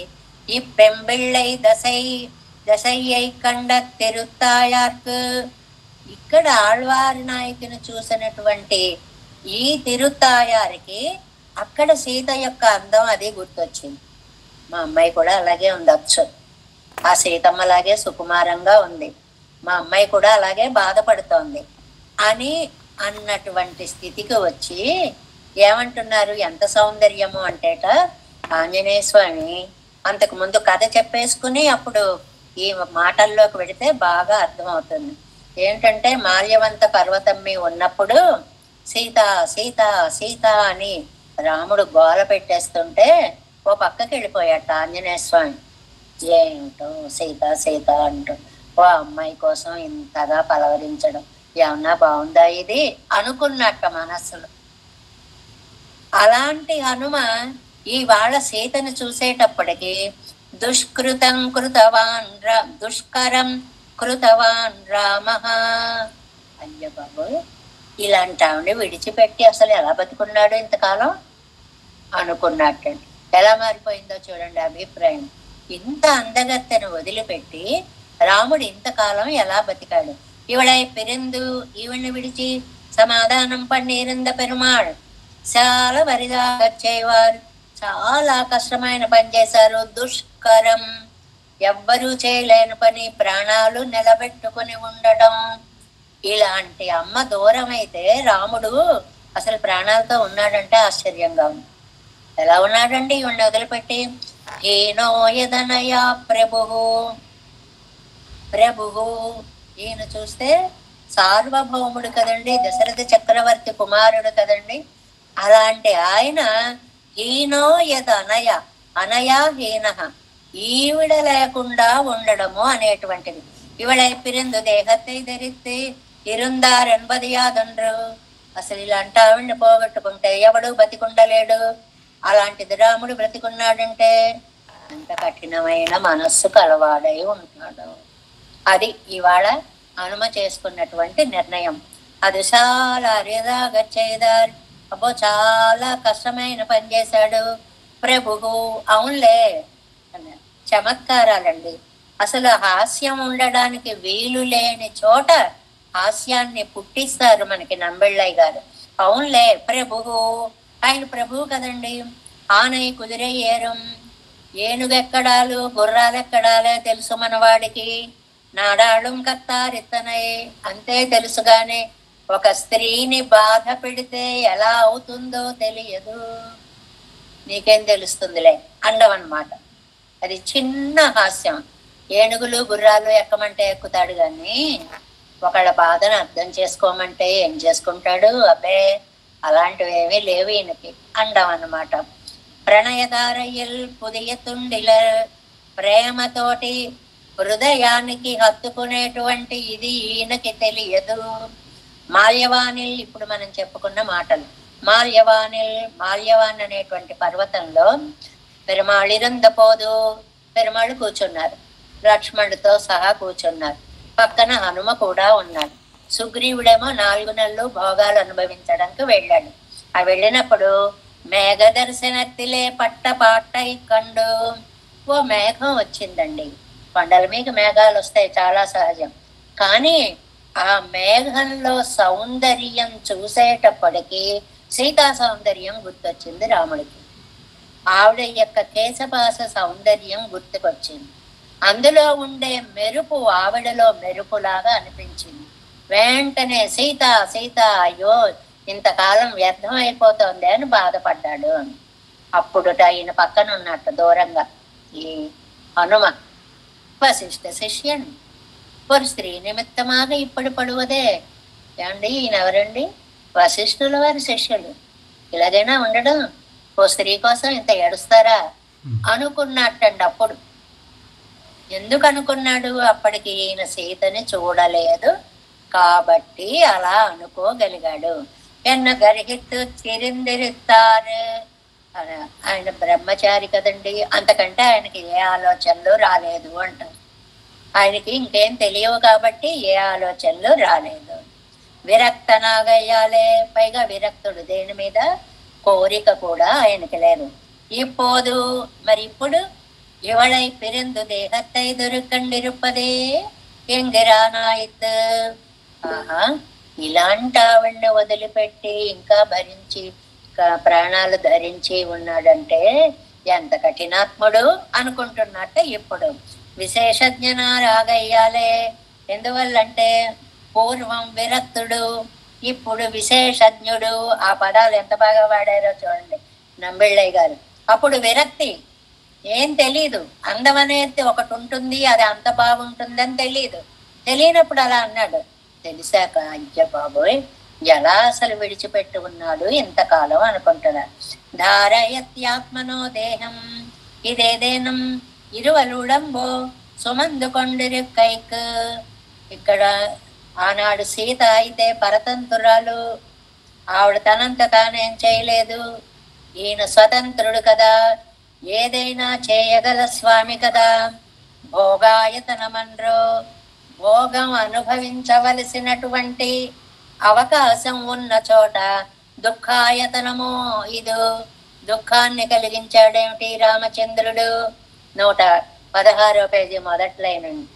Speaker 1: ఈ పెంబిళ్ళై దశయ్యై కండ తిరుత్తాయార్కు, ఇక్కడ ఆళ్వారి నాయకుని చూసినటువంటి ఈ తిరుత్తాయారికి అక్కడ సీత యొక్క అందం అది గుర్తొచ్చింది. మా అమ్మాయి కూడా అలాగే ఉండొచ్చు, ఆ సీతమ్మలాగే సుకుమారంగా ఉంది, మా అమ్మాయి కూడా అలాగే బాధపడుతోంది అని అన్నటువంటి స్థితికి వచ్చి ఏమంటున్నారు, ఎంత సౌందర్యము అంటేట ఆంజనేయ స్వామి అంతకు ముందు కథ చెప్పేసుకుని అప్పుడు ఈ మాటల్లోకి వెడితే బాగా అర్థమవుతుంది. ఏంటంటే మాల్యవంత పర్వతం మీద ఉన్నప్పుడు సీత సీత సీత అని రాముడు గోల పెట్టేస్తుంటే ఓ పక్కకి వెళ్ళిపోయాట ఆంజనేయ స్వామి. ఏంటో సీత సీత అంటూ ఓ అమ్మాయి కోసం ఇంతగా పలవరించడం ఏమన్నా బాగుందా ఇది అనుకున్నట్ట మనస్సులో. అలాంటి హనుమ ఇవాళ సీతను చూసేటప్పటికి దుష్కృతం దుష్కరం కృతవాన్ రామ. అయ్య బాబు, ఇలాంటి ఆవిడ విడిచిపెట్టి అసలు ఎలా బతుకున్నాడు ఇంతకాలం అనుకున్నట్టండి. ఎలా మారిపోయిందో చూడండి అభిప్రాయం. ఇంత అందగత్తెను వదిలిపెట్టి రాముడు ఇంతకాలం ఎలా బతికాడు. ఇవళై పిరిందు ఈవిని విడిచి సమాధానం పన్నీరింద పెరుమాళ్ చాలా వరిగా వచ్చేవారు. చాలా కష్టమైన పని చేశారు. దుష్కరం, ఎవ్వరూ చేయలేని పని, ప్రాణాలు నిలబెట్టుకుని ఉండటం. ఇలాంటి అమ్మ దూరం అయితే రాముడు అసలు ప్రాణాలతో ఉన్నాడంటే ఆశ్చర్యంగా ఉంది. ఎలా ఉన్నాడండి ఈవిని వదిలిపెట్టి. హీనోయదనయా ప్రభు ఈయన చూస్తే సార్వభౌముడు కదండి, దశరథ చక్రవర్తి కుమారుడు కదండి. అలాంటి ఆయన హీనో యద్ అనయ, అనయా హీన, ఈవిడ లేకుండా ఉండడము అనేటువంటిది. ఇవళై పిరిందు దేహத்தை ధరిస్తే ఇరుందార్ ఎన్బదియాదుండ్రు. అసలు ఇలాంటి ఆవిడ్ని పోగొట్టుకుంటే ఎవడు బతికుండలేడు. అలాంటిది రాముడు బ్రతికున్నాడంటే అంత కఠినమైన మనస్సు కలవాడై ఉంటాడు. అది ఇవాళ హనుమ చేసుకున్నటువంటి నిర్ణయం. అది చాలా అరిదాగా చేయదారు. అబ్బో చాలా కష్టమైన పని చేశాడు ప్రభువు. అవునులే అన్నారు. చమత్కారాలండి. అసలు హాస్యం ఉండడానికి వీలు లేని చోట హాస్యాన్ని పుట్టిస్తారు మనకి నంబెళ్ళయ్య గారు. అవునులే ప్రభువు, ఆయన ప్రభువు కదండి. ఆనై కుదిరే ఏరం, ఏనుగెక్కడాలు గుర్రాలెక్కడాలే తెలుసు మనవాడికి. నాడాళం కత్తారిత్తనై అంతే తెలుసుగానే ఒక స్త్రీని బాధ పెడితే ఎలా అవుతుందో తెలియదు. నీకేం తెలుస్తుందిలే అండవన్నమాట. అది చిన్న హాస్యం. ఏనుగులు గుర్రాలు ఎక్కమంటే ఎక్కుతాడు కానీ ఒకళ్ళ బాధను అర్థం చేసుకోమంటే ఏం చేసుకుంటాడు. అబ్బే అలాంటివి ఏమీ లేవు ఈయనకి అండం అన్నమాట. ప్రణయదారయ్యల్ పుదియ తుండిల, ప్రేమతోటి హృదయానికి హత్తుకునేటువంటి ఇది ఈయనకి తెలియదు. మాల్యవానిల్, ఇప్పుడు మనం చెప్పుకున్న మాటలు. మాల్యవాన్ అనేటువంటి పర్వతంలో పెరుమాళ్ ఇరందపోదు, పెరుమాళ్ కూర్చున్నారు, లక్ష్మణుడితో సహా కూర్చున్నారు. పక్కన హనుమ కూడా ఉన్నాడు. సుగ్రీవుడేమో 4 నెలలు భోగాలు అనుభవించడానికి వెళ్ళాడు. ఆ వెళ్ళినప్పుడు మేఘ దర్శనత్తిలే పట్ట పాట్టై కండు, ఓ మేఘం వచ్చిందండి. కొండల మీద మేఘాలు వస్తాయి, చాలా సహజం. కానీ ఆ మేఘంలో సౌందర్యం చూసేటప్పటికి సీతా సౌందర్యం గుర్తొచ్చింది రాముడికి. ఆవిడ యొక్క కేశపాస సౌందర్యం గుర్తుకొచ్చింది. అందులో ఉండే మెరుపు ఆవిడలో మెరుపులాగా అనిపించింది. వెంటనే సీత సీత, అయ్యో ఇంతకాలం వ్యర్థం అయిపోతుంది అని బాధపడ్డాడు. అప్పుడు ఈయన పక్కన ఉన్నట్టు దూరంగా ఈ హనుమ వశిష్ఠ శిష్యన్ ஒரு స్త్రీ నిమిత్తమాగా ఇప్పుడు పడువదే. ఏమండి ఈయన ఎవరండి? వశిష్ఠుల వారి శిష్యులు. ఇలాగైనా ఉండడం? ఓ స్త్రీ కోసం ఇంత ఏడుస్తారా అనుకున్నట్టండి. అప్పుడు ఎందుకు అనుకున్నాడు? అప్పటికి ఈయన సీతని చూడలేదు కాబట్టి అలా అనుకోగలిగాడు. ఎన్న గరిహిత్తు చిరిందిరుతారు. ఆయన బ్రహ్మచారి కదండి, అంతకంటే ఆయనకి ఏ ఆలోచనలు రాలేదు అంటారు. ఆయనకి ఇంకేం తెలియవు కాబట్టి ఏ ఆలోచనలు రాలేదు. విరక్త నాగయ్యాలే, పైగా విరక్తుడు దేని మీద, కోరిక కూడా ఆయనకి లేదు. ఇప్పోదు, మరి ఇప్పుడు ఇవళై పిరిందు దేహత్తై దొరుకండిరుపదే ఎంగిరానాయిత్. ఆహా, ఇలాంటి ఆవిడ్ని వదిలిపెట్టి ఇంకా భరించి ప్రాణాలు ధరించి ఉన్నాడంటే ఎంత కఠినాత్ముడు అనుకుంటున్నట్ట. ఇప్పుడు విశేషజ్ఞన రాగయ్యాలే, ఎందువల్లంటే పూర్వం విరక్తుడు, ఇప్పుడు విశేషజ్ఞుడు. ఆ పదాలు ఎంత బాగా వాడారో చూడండి నంబిళ్ళయ్య గారు. అప్పుడు విరక్తి, ఏం తెలీదు, అందం అనేది ఒకటి ఉంటుంది, అది అంత బాగుంటుందని తెలీదు. తెలియనప్పుడు అలా అన్నాడు. తెలిసాక అయ్య బాబోయ్, ఎలా అసలు విడిచిపెట్టి ఉన్నాడు ఇంతకాలం అనుకుంటున్నారు. ధారయత్యాత్మనో దేహం ఇదేదేనం ఇరువలుడంబో సుమందు కొండిరు కైక్. ఇక్కడ ఆనాడు సీత అయితే పరతంత్రురాలు, ఆవిడ తనంత తానేం చేయలేదు. ఈయన స్వతంత్రుడు కదా, ఏదైనా చేయగల స్వామి కదా. భోగాయతనమన్రో, భోగం అనుభవించవలసినటువంటి అవకాశం ఉన్న చోట దుఃఖాయతనము ఇదు, దుఃఖాన్ని కలిగించాడేమిటి రామచంద్రుడు. 116వ పేజీ మొదట్లైనండి.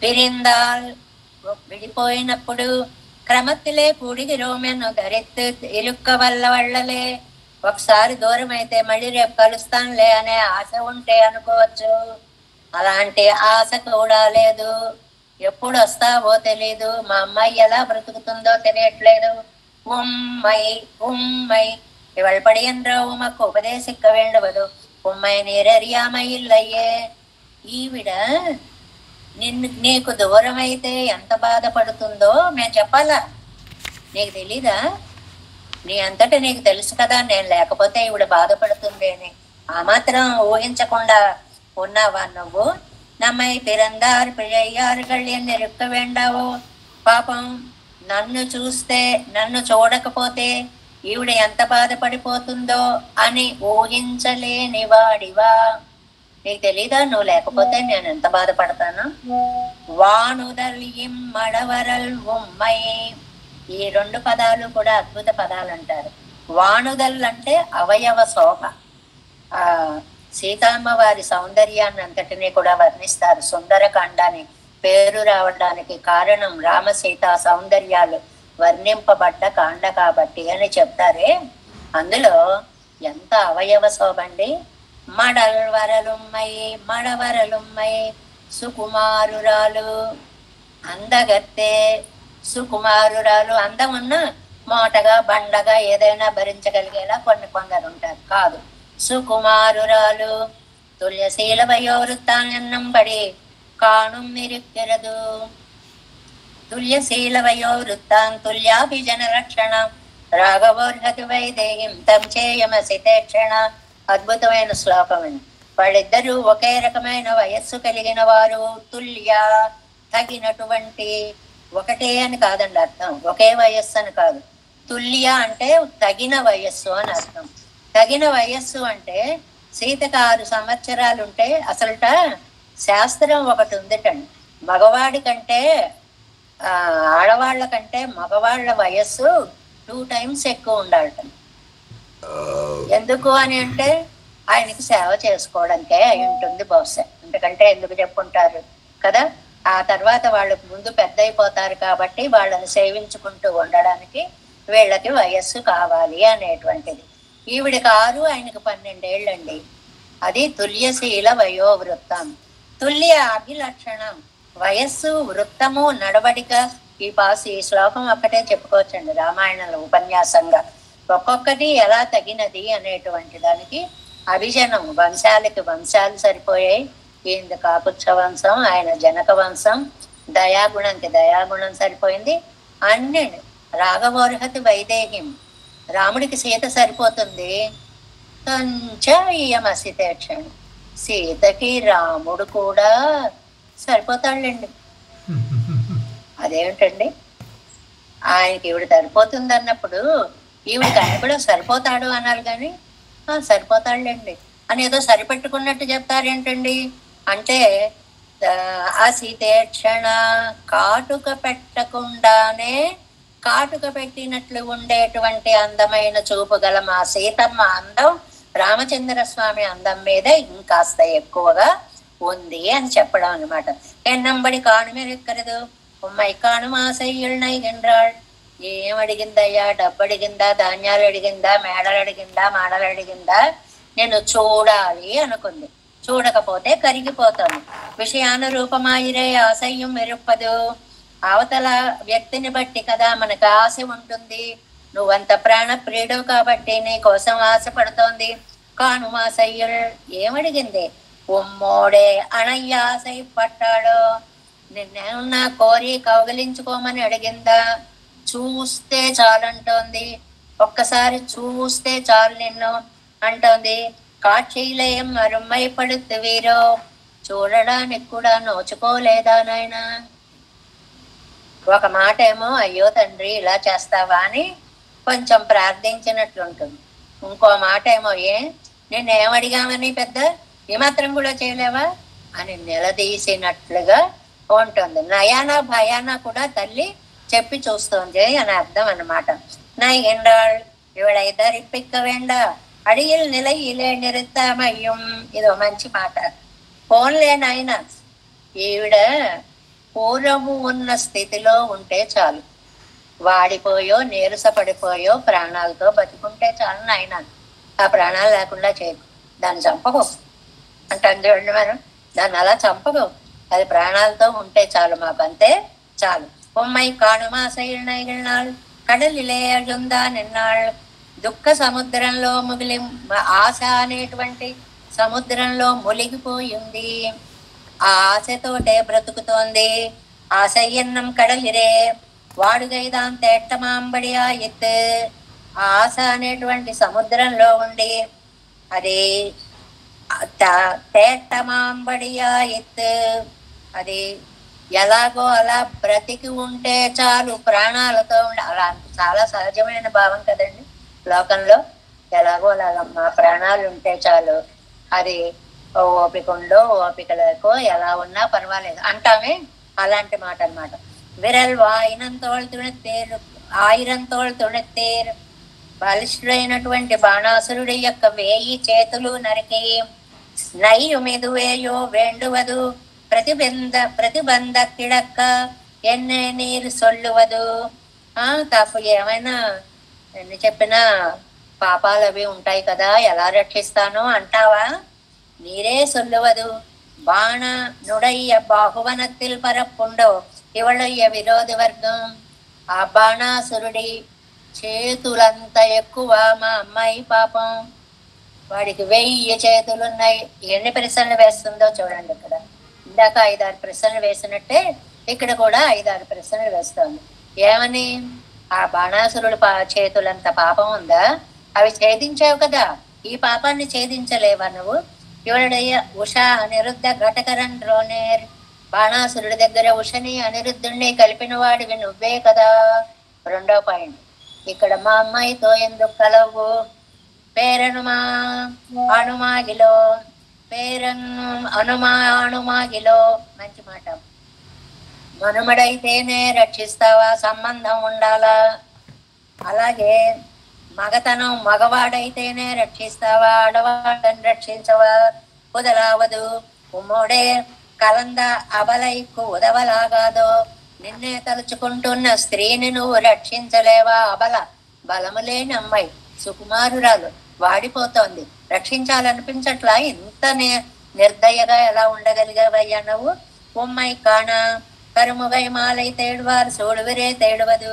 Speaker 1: పిరిందాల్, విడిపోయినప్పుడు క్రమத்திலே కూడిగిరోమెను గరెత్తు ఇరుక్క వల్ల వళ్ళలే. ఒకసారి దూరం అయితే మళ్ళీ రేపు కలుస్తానులే అనే ఆశ ఉంటే అనుకోవచ్చు. అలాంటి ఆశ కూడా లేదు. ఎప్పుడు వస్తావో తెలీదు, మా అమ్మాయి ఎలా బ్రతుకుతుందో తెలియట్లేదు. ఉమ్మై ఉమ్మై ఇవాళ పడియన్రా ఉమకు ఉపదేశిక్క వేండవదు, ఉమ్మై నీరరియామ ఇల్లయ్యే. ఈవిడ నీకు దూరం అయితే ఎంత బాధపడుతుందో మేము చెప్పాలా? నీకు తెలీదా? నీ అంతటా నీకు తెలుసు కదా, నేను లేకపోతే ఈవిడ బాధపడుతుంది అని. ఆ మాత్రం ఊహించకుండా ఉన్నావా నువ్వు? నమ్మై పిరందారు పిഴయ్యారుகள் ఎన్ని రుక్క వేండావో. పాపం నన్ను చూడకపోతే ఈవిడ ఎంత బాధపడిపోతుందో అని ఊహించలేని వాడివా. నీకు తెలీదా? నువ్వు లేకపోతే నేను ఎంత బాధపడతాను. వానుదల్ మడవరల్ ఉమ్మై, ఈ 2 పదాలు కూడా అద్భుత పదాలు అంటారు. వానుదల్ అంటే అవయవ శోభ. ఆ సీతమ్మ వారి సౌందర్యాన్ని అంతటినీ కూడా వర్ణిస్తారు. సుందరకాండాన్ని పేరు రావడానికి కారణం రామ సీతా సౌందర్యాలు వర్ణింపబడ్డ కాండ కాబట్టి అని చెప్తారే. అందులో ఎంత అవయవ శోభండి. మడవరలుమ్మై మడవరలుమ్మై సుకుమారురాలు, అందగత్తె సుకుమారురాలు. అందం ఉన్న మోటగా బండగా ఏదైనా భరించగలిగేలా కొందరు ఉంటారు. కాదు, సుకుమారురాలు. తుల్యశీల వయోవృత్తాన్నంబడి కాణుం మిరుక్కిరదు. తుల్యశీల వయోవృత్తాం తుల్యాభిజన రక్షణ రాఘవోర్హతి వైదేహిం తం చేయమసితేక్షణ. అద్భుతమైన శ్లోకం అండి. వాళ్ళిద్దరూ ఒకే రకమైన వయస్సు కలిగిన వారు. తుల్య, తగినటువంటి. ఒకటే అని కాదండి అర్థం, ఒకే వయస్సు అని కాదు. తుల్య అంటే తగిన వయస్సు అని అర్థం. తగిన వయస్సు అంటే సీతకు 6 సంవత్సరాలు ఉంటే అసలుట శాస్త్రం ఒకటి ఉందిటండి. మగవాడి కంటే ఆడవాళ్ల కంటే మగవాళ్ల వయస్సు 2 times ఎక్కువ ఉండాలట. ఎందుకు అని అంటే ఆయనకి సేవ చేసుకోవడానికే అయి ఉంటుంది బహుశా. ఎందుకంటే ఎందుకు చెప్పుకుంటారు కదా. ఆ తర్వాత వాళ్ళకు ముందు పెద్ద అయిపోతారు కాబట్టి వాళ్ళని సేవించుకుంటూ ఉండడానికి వీళ్ళకి వయస్సు కావాలి అనేటువంటిది. ఈవిడికి 6, ఆయనకి 12 ఏళ్ళండి. అది తుల్యశీల వయోవృత్తం. తుల్య అభిలక్షణం, వయస్సు, వృత్తము, నడవడిక. ఈ శ్లోకం ఒక్కటే చెప్పుకోవచ్చండి రామాయణంలో ఉపన్యాసంగా. ఒక్కొక్కటి ఎలా తగినది అనేటువంటి దానికి అభిజనం. వంశాలు సరిపోయాయి. ఈయన కాకుత్స వంశం, ఆయన జనక వంశం. దయాగుణంకి దయాగుణం సరిపోయింది. అన్ని రాఘవోర్హతి వైదేహిం, రాముడికి సీత సరిపోతుంది. ఇయమసితేక్షణం. సీతకి రాముడు కూడా సరిపోతాడులేండి. అదేమిటండి, ఆయనకి ఈవిడ సరిపోతుంది అన్నప్పుడు ఈవిడికి ఆయన కూడా సరిపోతాడు అనాలి, కానీ సరిపోతాడులేండి అని ఏదో సరిపెట్టుకున్నట్టు చెప్తారేంటండి. అంటే ఆ సీతేక్షణ కాటుక పెట్టకుండానే కాటుక పెట్టినట్లు ఉండేటువంటి అందమైన చూపు గల మా సీతమ్మ అందం రామచంద్ర స్వామి అందం మీద ఇంకాస్త ఎక్కువగా ఉంది అని చెప్పడం అనమాట. ఎన్నంబడి కాణుమెరెక్కరదు ఉమ్మై కాణుమాసయ్యుల్నైగెండ్రాళ్. ఏం అడిగిందయ్యా? డబ్బు అడిగిందా, ధాన్యాలు అడిగిందా, మేడలు అడిగిందా, మాడలు అడిగిందా? నేను చూడాలి అనుకుంది. చూడకపోతే కరిగిపోతాను. విషయానురూపమాయిరే ఆశయం మెరుప్పదు. అవతల వ్యక్తిని బట్టి కదా మనకు ఆశ ఉంటుంది. నువ్వంత ప్రాణ ప్రియుడు కాబట్టి నీ కోసం ఆశపడుతోంది. కానుమాసయ్యుల్ ఏమడిగింది? ఉమ్మోడే అణయ్యాసై పట్టాడు. నిన్నేమన్నా కోరి కౌగిలించుకోమని అడిగిందా? చూస్తే చాలంటోంది. ఒక్కసారి చూస్తే చాలు నిన్ను అంటోంది. కాక్షీలయం అరుమ్మై పడుతు వీరో. చూడడానికి కూడా నోచుకోలేదా నాయనా? ఒక మాట ఏమో అయ్యో తండ్రి ఇలా చేస్తావా అని కొంచెం ప్రార్థించినట్లుంటుంది. ఇంకో మాట ఏమో నిన్నేమడిగామని పెద్ద ఏమాత్రం కూడా చేయలేవా అని నిలదీసినట్లుగా ఉంటుంది. నయాన భయాన కూడా తల్లి చెప్పి చూస్తోంది అని అర్థం అన్నమాట. నైగెండాళ్ ఇవిడ ఇద్దరిప్పిక్క వేండ అడిగిల్ నిలయిలే నిరుత్తమయ్యం. ఇదో మంచి మాట. పోన్లే నాయన, ఈవిడ పూర్వము ఉన్న స్థితిలో ఉంటే చాలు. వాడిపోయో నీరసపడిపోయో ప్రాణాలతో బతికుంటే చాలు నాయన. ఆ ప్రాణాలు లేకుండా చేయకు, దాన్ని చంపకు అంటాను చూడండి. మనం దాన్ని అలా చంపకు, అది ప్రాణాలతో ఉంటే చాలు, మాకు అంతే చాలు. ఉమ్మై కాణుమాసైనాళ్ కడలిలే అజుందా నిన్నాళ్. దుఃఖ సముద్రంలో ముగిలి ఆశ అనేటువంటి సముద్రంలో మునిగిపోయింది. ఆ ఆశతోటే బ్రతుకుతోంది. ఆశయ్యన్నం కడలిరే వాడుగైదాం తేట్టమాంబడియా ఎత్తు. ఆ ఆశ అనేటువంటి సముద్రంలో ఉండి అది తేట్టమాంబడియా ఎత్తు, అది ఎలాగో అలా బ్రతికి ఉంటే చాలు, ప్రాణాలతో ఉండి. అలా చాలా సహజమైన భావం కదండి లోకంలో. ఎలాగో అలా మా ప్రాణాలు ఉంటే చాలు, అది ఓపిక ఉండో ఓపిక లేకో ఎలా ఉన్నా పర్వాలేదు అంటామే, అలాంటి మాట అనమాట. విరల్ ఆయినంతోళ్ తుణెత్తేరు ఆయిరంతోళ్ తుణెత్తేరు. బలిష్ఠుడైనటువంటి బాణాసురుడి యొక్క 1000 చేతులు నరికి నయ్యు మెదువేయో వేండువదు. ప్రతిబంధ కిడక్క ఎన్నే నీరు సొల్లువదు. తప్పు ఏమైనా ఎన్ని చెప్పినా పాపాలు అవి ఉంటాయి కదా, ఎలా రక్షిస్తానో అంటావా? నీరే సొల్లువదు. బాణ నుడయ్య బాహువనத்தில் పరప్పుండో ఇవళయ్య విరోధి వర్గం. ఆ బాణాసురుడి చేతులంత ఎక్కువ మా అమ్మాయి పాపం. వాడికి 1000 చేతులున్నాయి. ఎన్ని ప్రశ్నలు వేస్తుందో చూడండి. ఇక్కడ ఇందాక 5-6 ప్రశ్నలు వేసినట్టే ఇక్కడ కూడా 5-6 ప్రశ్నలు వేస్తోంది. ఏమని? ఆ బాణాసురుడు చేతులంత పాపం ఉందా? అవి ఛేదించావు కదా, ఈ పాపాన్ని ఛేదించలేవా నువ్వు? ఇవడయ్య ఉష అనిరుద్ధ ఘటకరన్ రోనేర్. బాణాసురుడి దగ్గర ఉషని అనిరుద్ధుణ్ణి కలిపిన వాడివి నువ్వే కదా. 2వ పాయింట్. ఇక్కడ మా అమ్మాయితో ఎందుకు కలవు? పేరనుమా అణుమాగిలో అనుమాగిలో. మంచి మాట. మనుమడైతేనే రక్షిస్తావా? సంబంధం ఉండాలా? అలాగే మగతనం మగవాడైతేనే రక్షిస్తావా? ఆడవాడని రక్షించవా? కుదలావదు. ఉమ్మోడే కలంద అబలైకు ఉదవలాగాదో. నిన్నే తలుచుకుంటున్న స్త్రీని నువ్వు రక్షించలేవా? అబల బలము లేని అమ్మాయి, సుకుమారురాలు, వాడిపోతోంది, రక్షించాలనిపించట్లా? ఇంత నిర్దయగా ఎలా ఉండగలిగావయ్యా నువ్వు? ఉమ్మై కాణ కరుముగై మాలై తేడువారు సోడువిరే తేడువదు.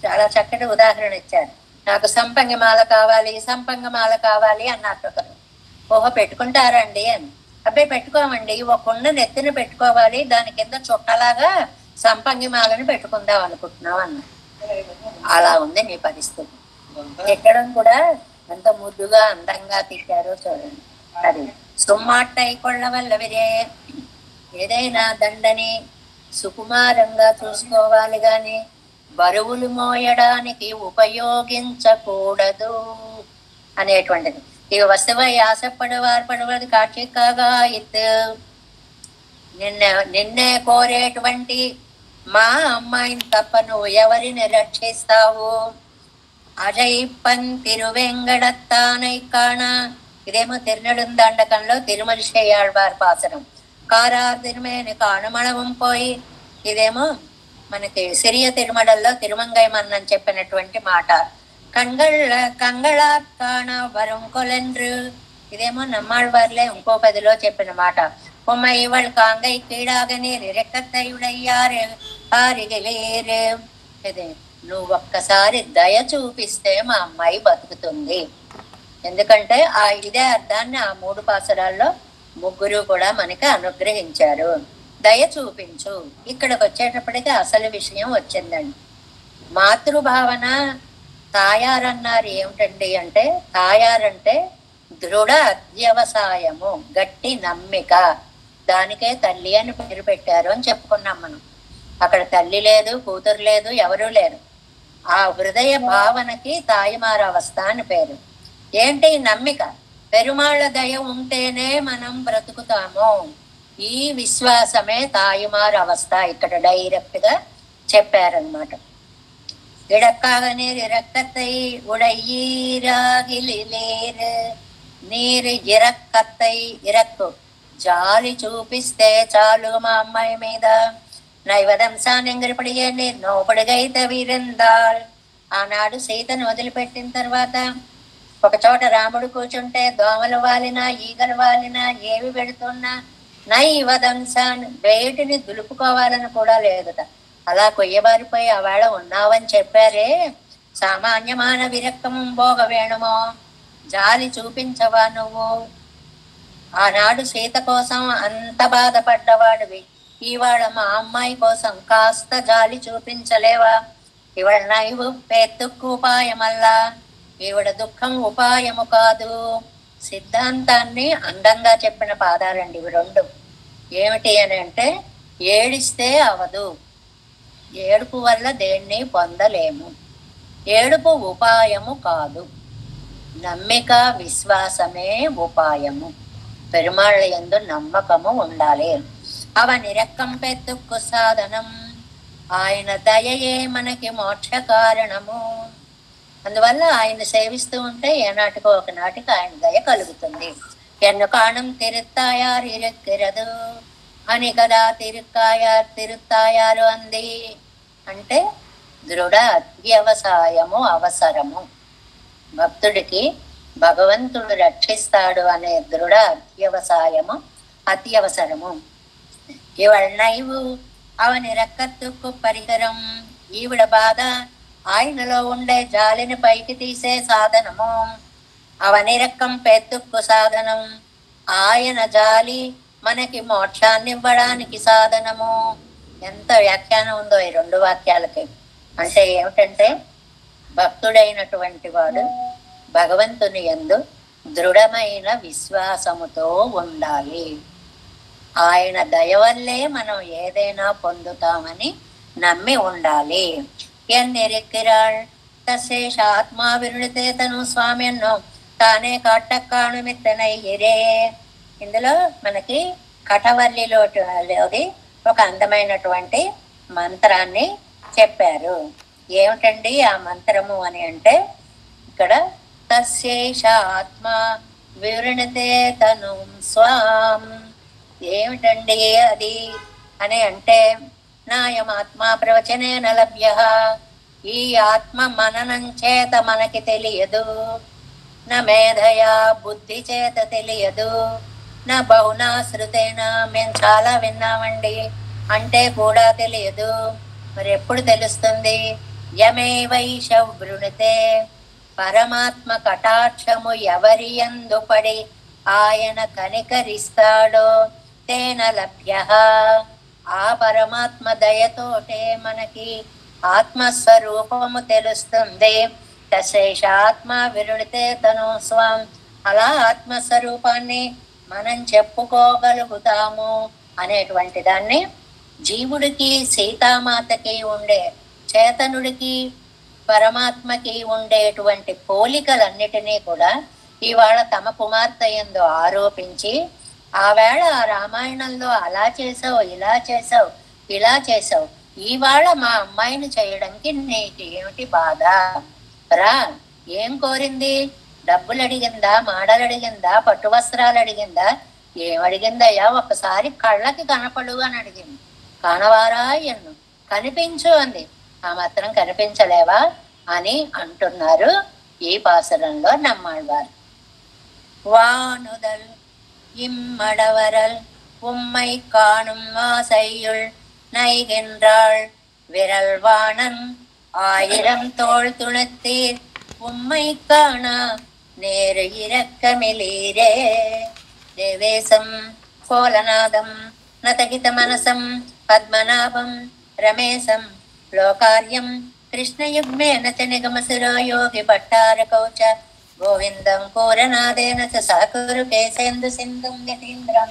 Speaker 1: చాలా చక్కటి ఉదాహరణ ఇచ్చారు. నాకు సంపంగి మాల కావాలి, సంపంగి మాల కావాలి అన్నారు ఒకరు. ఓహో పెట్టుకుంటారండి అని. అబ్బాయి పెట్టుకోమండి, ఒక కుండ నెత్తిన పెట్టుకోవాలి, దాని కింద చుట్టలాగా సంపంగి మాలని పెట్టుకుందాం అనుకుంటున్నాం అన్న. అలా ఉంది నీ పరిస్థితి. ఎక్కడం కూడా ఎంత ముద్దుగా అందంగా తిట్టారో చూడండి. అది సుమ్మాట్టై కొళ్ళవల్లవిరే, ఏదైనా దండని సుకుమారంగా చూసుకోవాలి గాని బరువులు మోయడానికి ఉపయోగించకూడదు అనేటువంటిది. ఇక వస్తువై ఆశపడవారు పడవది కాక్షికగా ఇత్, నిన్నే కోరేటువంటి మా అమ్మాయిని తప్ప నువ్వు ఎవరిని రక్షిస్తావు? అజయిప్పన్ తిరువెంగడత్తానై కాణ, ఇదేమో తిరునెడుందండకంలో తిరుమల శ్రేయాళ్వారి పాసనం. కారార్ తిరుమేని కాణమళవం పోయి, ఇదేమో మనకి సిరియ తిరుమలలో తిరుమంగై మన్నని చెప్పినటువంటి మాట. కంగళ కాణ వరం కొలెండ్రు, ఇదేమో నమ్మాళ్వార్లే ఇంకో పదిలో చెప్పిన మాట. ఉమ్మ ఇవళ్ కాంగై కీడాగని రెక్కత్తయుడయ్యారు ఆరిగలేరు, ఇదే నువ్వు ఒక్కసారి దయ చూపిస్తే మా అమ్మాయి బతుకుతుంది. ఎందుకంటే ఇదే అర్థాన్ని ఆ 3 పాసరాల్లో ముగ్గురు కూడా మనకి అనుగ్రహించారు. దయ చూపించు. ఇక్కడికి వచ్చేటప్పటికి అసలు విషయం వచ్చిందండి. మాతృభావన తాయారన్నారు. ఏమిటండి అంటే, తాయారంటే దృఢ అధ్యవసాయము, గట్టి నమ్మిక. దానికే తల్లి అని పేరు పెట్టారు అని చెప్పుకున్నాం మనం. అక్కడ తల్లి లేదు, కూతురు లేదు, ఎవరూ లేరు. ఆ హృదయ భావనకి తాయిమార అవస్థ అని పేరు. ఏంటి నమ్మిక? పెరుమాళ్ళ దయ ఉంటేనే మనం బ్రతుకుతాము. ఈ విశ్వాసమే తాయిమార అవస్థ. ఇక్కడ డైరెక్ట్ గా చెప్పారనమాట. ఇడక్కాగనే ఇరక్కత్తై ఉడయ్యీరాగిలేరు, నీరు ఇరక్కత్తై, ఇరక్కు జాలి చూపిస్తే చాలు మా అమ్మాయి మీద. నైవదంసానెంగరిపడిగే నోపడిగైతే వీరిందాల్. ఆనాడు సీతను వదిలిపెట్టిన తర్వాత ఒక చోట రాముడు కూర్చుంటే దోమలు వాలినా ఈగలు వాలినా ఏవి పెడుతున్నా నైవదంసాన్, వేటిని దులుపుకోవాలని కూడా లేదుట. అలా కొయ్యబారిపోయి ఆవేళ ఉన్నావని చెప్పారే. సామాన్యమాన విరక్తము భోగ వేణుమో, జాలి చూపించవా నువ్వు? ఆనాడు సీత కోసం అంత బాధపడ్డవాడివి, ఇవాళ మా అమ్మాయి కోసం కాస్త జాలి చూపించలేవా? ఇవాళ నైవు పెత్తుక్కు ఉపాయమల్లా, ఈవిడ దుఃఖం ఉపాయము కాదు. సిద్ధాంతాన్ని అందంగా చెప్పిన పాదాలండి ఇవి 2. ఏమిటి అని అంటే, ఏడిస్తే అవదు, ఏడుపు వల్ల దేన్ని పొందలేము, ఏడుపు ఉపాయము కాదు, నమ్మిక విశ్వాసమే ఉపాయము. పెరుమాళ్ళ యందు నమ్మకము ఉండాలి. అవ నిరక్కం పెత్తుక్కు సాధనం, ఆయన దయయే మనకి మోక్ష కారణము. అందువల్ల ఆయన సేవిస్తూ ఉంటే ఏనాటికో ఒకనాటికి ఆయన దయ కలుగుతుంది. ఎన్ను కాణం తిరుత్తాయారు ఇరుక్కిరదు అని కదా తిరుత్తాయారు అంది. అంటే దృఢ అత్యవసాయము అవసరము. భక్తుడికి భగవంతుడు రక్షిస్తాడు అనే దృఢ అత్యవసాయము అత్యవసరము. ఇవళ నైవు అవని రక్కత్తుక్కు పరికరం, ఈవిడ బాధ ఆయనలో ఉండే జాలిని పైకి తీసే సాధనము. అవని రక్కం పెత్తుక్కు సాధనం, ఆయన జాలి మనకి మోక్షాన్ని ఇవ్వడానికి సాధనము. ఎంత వ్యాఖ్యానం ఉందో ఈ 2 వాక్యాలకి. అంటే ఏమిటంటే, భక్తుడైనటువంటి వాడు భగవంతుని యందు దృఢమైన విశ్వాసముతో ఉండాలి. ఆయన దయ వల్లే మనం ఏదైనా పొందుతామని నమ్మి ఉండాలి. ఎన్నిరిక్కిరాళ్ తశేష ఆత్మా విరుడితే తను స్వామ్యన్నో తానే కాట్టక్కాణుమిత్తనయ్యిరే. ఇందులో మనకి కటవల్లిలోది ఒక అందమైనటువంటి మంత్రాన్ని చెప్పారు. ఏమిటండి ఆ మంత్రము అని అంటే, ఇక్కడ తశేష ఆత్మ వివృణతే తను స్వాం. ఏమిటండి అది అని అంటే, నాయమాత్మా ప్రవచనేన లభ్య, ఈ ఆత్మ మననం చేత మనకి తెలియదు, నా మేధయా బుద్ధి చేత తెలియదు, నా బహునా శృతేన మేము చాలా విన్నామండి అంటే కూడా తెలియదు. మరి ఎప్పుడు తెలుస్తుంది? యమే వైష వృణితే, పరమాత్మ కటాక్షము ఎవరి యందు పడి ఆయన కనికరిస్తాడో తేన లభ్య, ఆ పరమాత్మ దయతోటే మనకి ఆత్మస్వరూపము తెలుస్తుంది. తశేషాత్మ విరుడితే తను స్వం. అలా ఆత్మస్వరూపాన్ని మనం చెప్పుకోగలుగుతాము అనేటువంటి దాన్ని జీవుడికి సీతామాతకి ఉండే, చేతనుడికి పరమాత్మకి ఉండేటువంటి పోలికలన్నిటినీ కూడా ఇవాళ తమ కుమార్తె యందు ఆరోపించి, ఆవేళ ఆ రామాయణంలో అలా చేసావు, ఇలా చేసావు, ఇలా చేసావు, ఇవాళ మా అమ్మాయిని చేయడానికి నీకు ఏమిటి బాధ? రా, ఏం కోరింది? డబ్బులు అడిగిందా, మాడలు అడిగిందా, పట్టు వస్త్రాలు అడిగిందా, ఏమడిగిందయ్యా? ఒకసారి కళ్ళకి కనపడు అని అడిగింది. కనవారా ఎన్ను, కనిపించు అంది. ఆ మాత్రం కనిపించలేవా అని అంటున్నారు ఈ పాసురంలో நம்மாழ்வார். வானுதல் இம்மடவரல் உம்மை காணும் ஆசையுள் நைகின்றாள் விரல் வாணன் ஆயிரம் தோள் துணத்தீர் உம்மை காணா நேரு இரக்கமிலீரே. தேவேசம் கோலநாதம் నతగిత మనసం పద్మనాభం రమేశం లోకార్యం కృష్ణయుగ్మేన చ నిగమశిరో యోగి భట్టారకౌ చ గోవిందం కూరనాదేన చ సహకురు కేశేందు సింధుం యతీంద్రం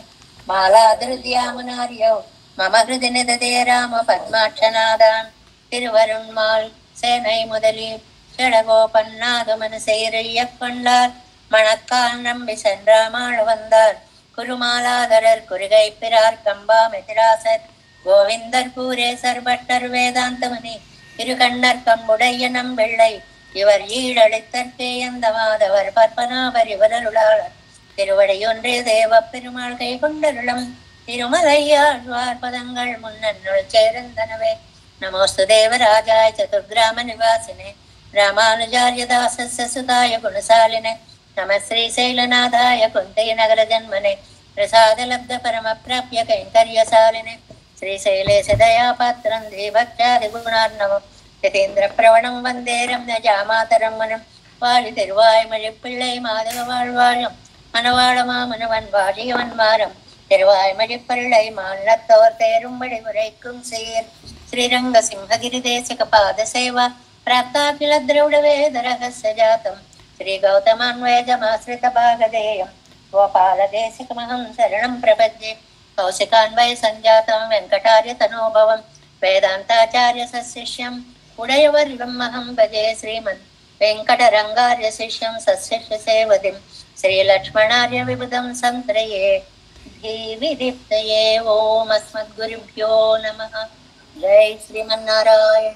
Speaker 1: మాలాధృద్యామునార్యౌ మమ హృది నిదదే రామ పద్మాక్షనాదాన్ తిరువరుణ్మాల్ சேனை முதலி ஷடகோபன்னாகமன செய்யப்பண்டார் மணக்கால் நம்பி சென்றாமாள் வந்தார் குருமாலாதரர் குருகை பிறார் கம்பா மெதிராசர் கோவிந்தர் பூரேசர் பட்டர் வேதாந்தமணி இருகண்ணர் கம்புடைய நம் வெள்ளை இவர் ஈழளித்தற்கே அந்த மாதவர் பற்பனாவர் இவரருளாளர் திருவடையொன்றே தேவ பெருமாள் கை கொண்டருளம் திருமலையாழ்வார் பதங்கள் முன்னுள் சேர்ந்தனவே. நமோஸ்து தேவராஜாய சதுர்கிராம நிவாசினே ராமானுஜார்ய தாசஸ்ய சுதாய குணசாலினே నమ శ్రీశైలనాథాయ కుంతయ నగర జన్మనే ప్రసాదలబ్ధ పరమ ప్రాప్య కైంకర్యశాలినే శ్రీశైలేశ దయాపాత్రం దేవక్త్యాది గుణార్ణవం యతీంద్ర ప్రవణం వందే రమ్యజామాతరం మనం వాళి తిరువాయ్మొழி பிள்ளை மாதவ வாழ்வாழும் மணவாளமா மனவன் வாழியவன் மாறம் திருவாய்மொழி பிள்ளை மாநிலத்தோர் தேரும்படி உரைக்கும் சீர் శ్రీరంగ సింహగిరి దేశిక పాద సేవ ప్రాప్తాఖిల ద్రవిడ వేద రహస్య జాతం శ్రీ గౌతమాన్వయజమాశ్రిత భాగధేయం గోపాలదేశికమహం శరణం ప్రపద్యే. కౌశికాన్వయ సంజాతం వెంకటార్య తనోభవం వేదాంతాచార్య సశిష్యం ఉడయవర్యం అహం భజే. శ్రీమద్ వెంకటరంగార్య శిష్యం సశిష్య సేవదిం శ్రీలక్ష్మణార్య విబుధం సంత్రయే విదీప్తయే. ఓం అస్మద్గురుభ్యో నమః. జై శ్రీమన్నారాయణ.